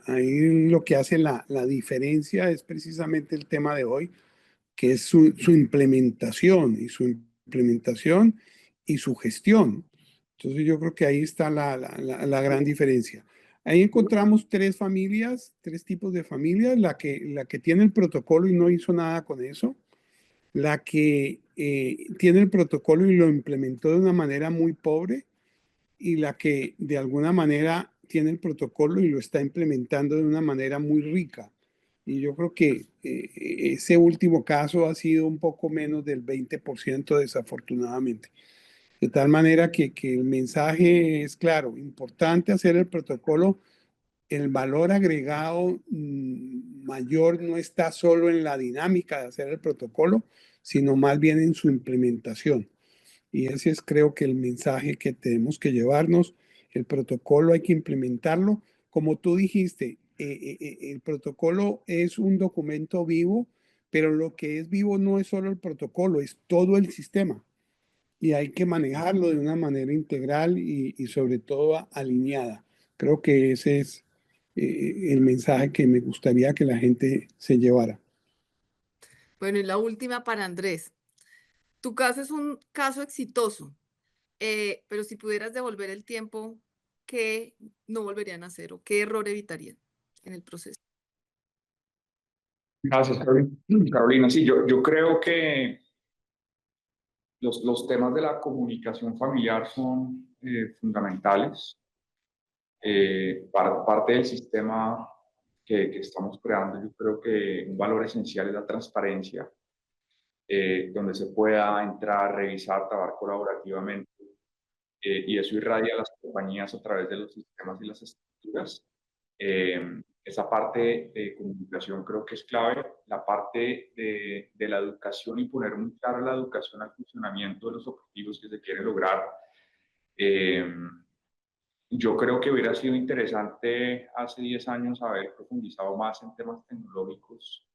ahí lo que hace la diferencia es precisamente el tema de hoy, que es su implementación y su gestión. Entonces yo creo que ahí está la gran diferencia. Ahí encontramos tres tipos de familias, la que tiene el protocolo y no hizo nada con eso, la que tiene el protocolo y lo implementó de una manera muy pobre, y la que de alguna manera tiene el protocolo y lo está implementando de una manera muy rica. Y yo creo que ese último caso ha sido un poco menos del 20% desafortunadamente. De tal manera que el mensaje es claro, importante hacer el protocolo. El valor agregado mayor no está solo en la dinámica de hacer el protocolo, sino más bien en su implementación. Y ese es, creo que, el mensaje que tenemos que llevarnos. El protocolo hay que implementarlo. Como tú dijiste, el protocolo es un documento vivo, pero lo que es vivo no es solo el protocolo, es todo el sistema. Y hay que manejarlo de una manera integral y sobre todo alineada. Creo que ese es el mensaje que me gustaría que la gente se llevara. Bueno, y la última para Andrés. Tu caso es un caso exitoso, pero si pudieras devolver el tiempo, ¿qué no volverían a hacer o qué error evitarían en el proceso? Gracias, Carolina. Sí, yo creo que los temas de la comunicación familiar son fundamentales. Parte del sistema que estamos creando, yo creo que un valor esencial es la transparencia, donde se pueda entrar, revisar, trabajar colaborativamente, y eso irradia a las compañías a través de los sistemas y las estructuras. Esa parte de comunicación creo que es clave. La parte de la educación y poner muy clara la educación al funcionamiento de los objetivos que se quieren lograr. Yo creo que hubiera sido interesante hace 10 años haber profundizado más en temas tecnológicos.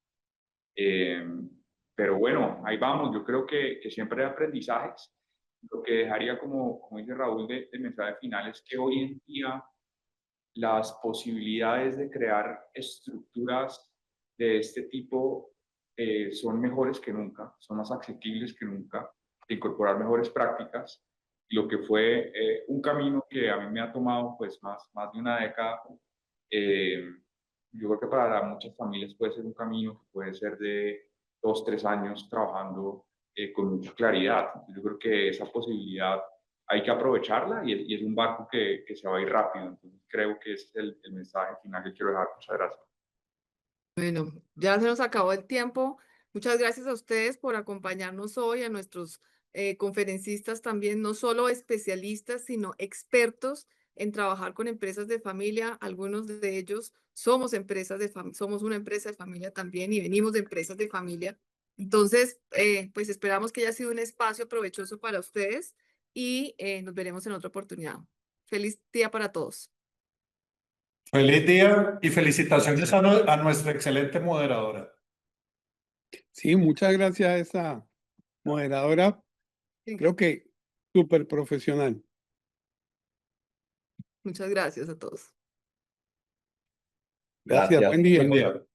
Pero bueno, ahí vamos. Yo creo que siempre hay aprendizajes. Lo que dejaría, como dice Raúl, de mensaje final es que hoy en día las posibilidades de crear estructuras de este tipo son mejores que nunca, son más asequibles que nunca, de incorporar mejores prácticas. Lo que fue un camino que a mí me ha tomado pues más de una década, yo creo que para muchas familias puede ser un camino que puede ser de 2, 3 años trabajando con mucha claridad. Yo creo que esa posibilidad hay que aprovecharla y es un barco que se va a ir rápido. Entonces creo que ese es el mensaje final que quiero dejar. Muchas gracias. Bueno, ya se nos acabó el tiempo. Muchas gracias a ustedes por acompañarnos hoy, a nuestros conferencistas también, no solo especialistas, sino expertos en trabajar con empresas de familia. Algunos de ellos somos somos una empresa de familia también y venimos de empresas de familia. Entonces, pues esperamos que haya sido un espacio provechoso para ustedes y nos veremos en otra oportunidad. Feliz día para todos. Feliz día y felicitaciones a nuestra excelente moderadora. Sí, muchas gracias a esa moderadora. Sí, Creo que súper profesional. muchas gracias a todos. Gracias, Gracias. buen día. Buen día.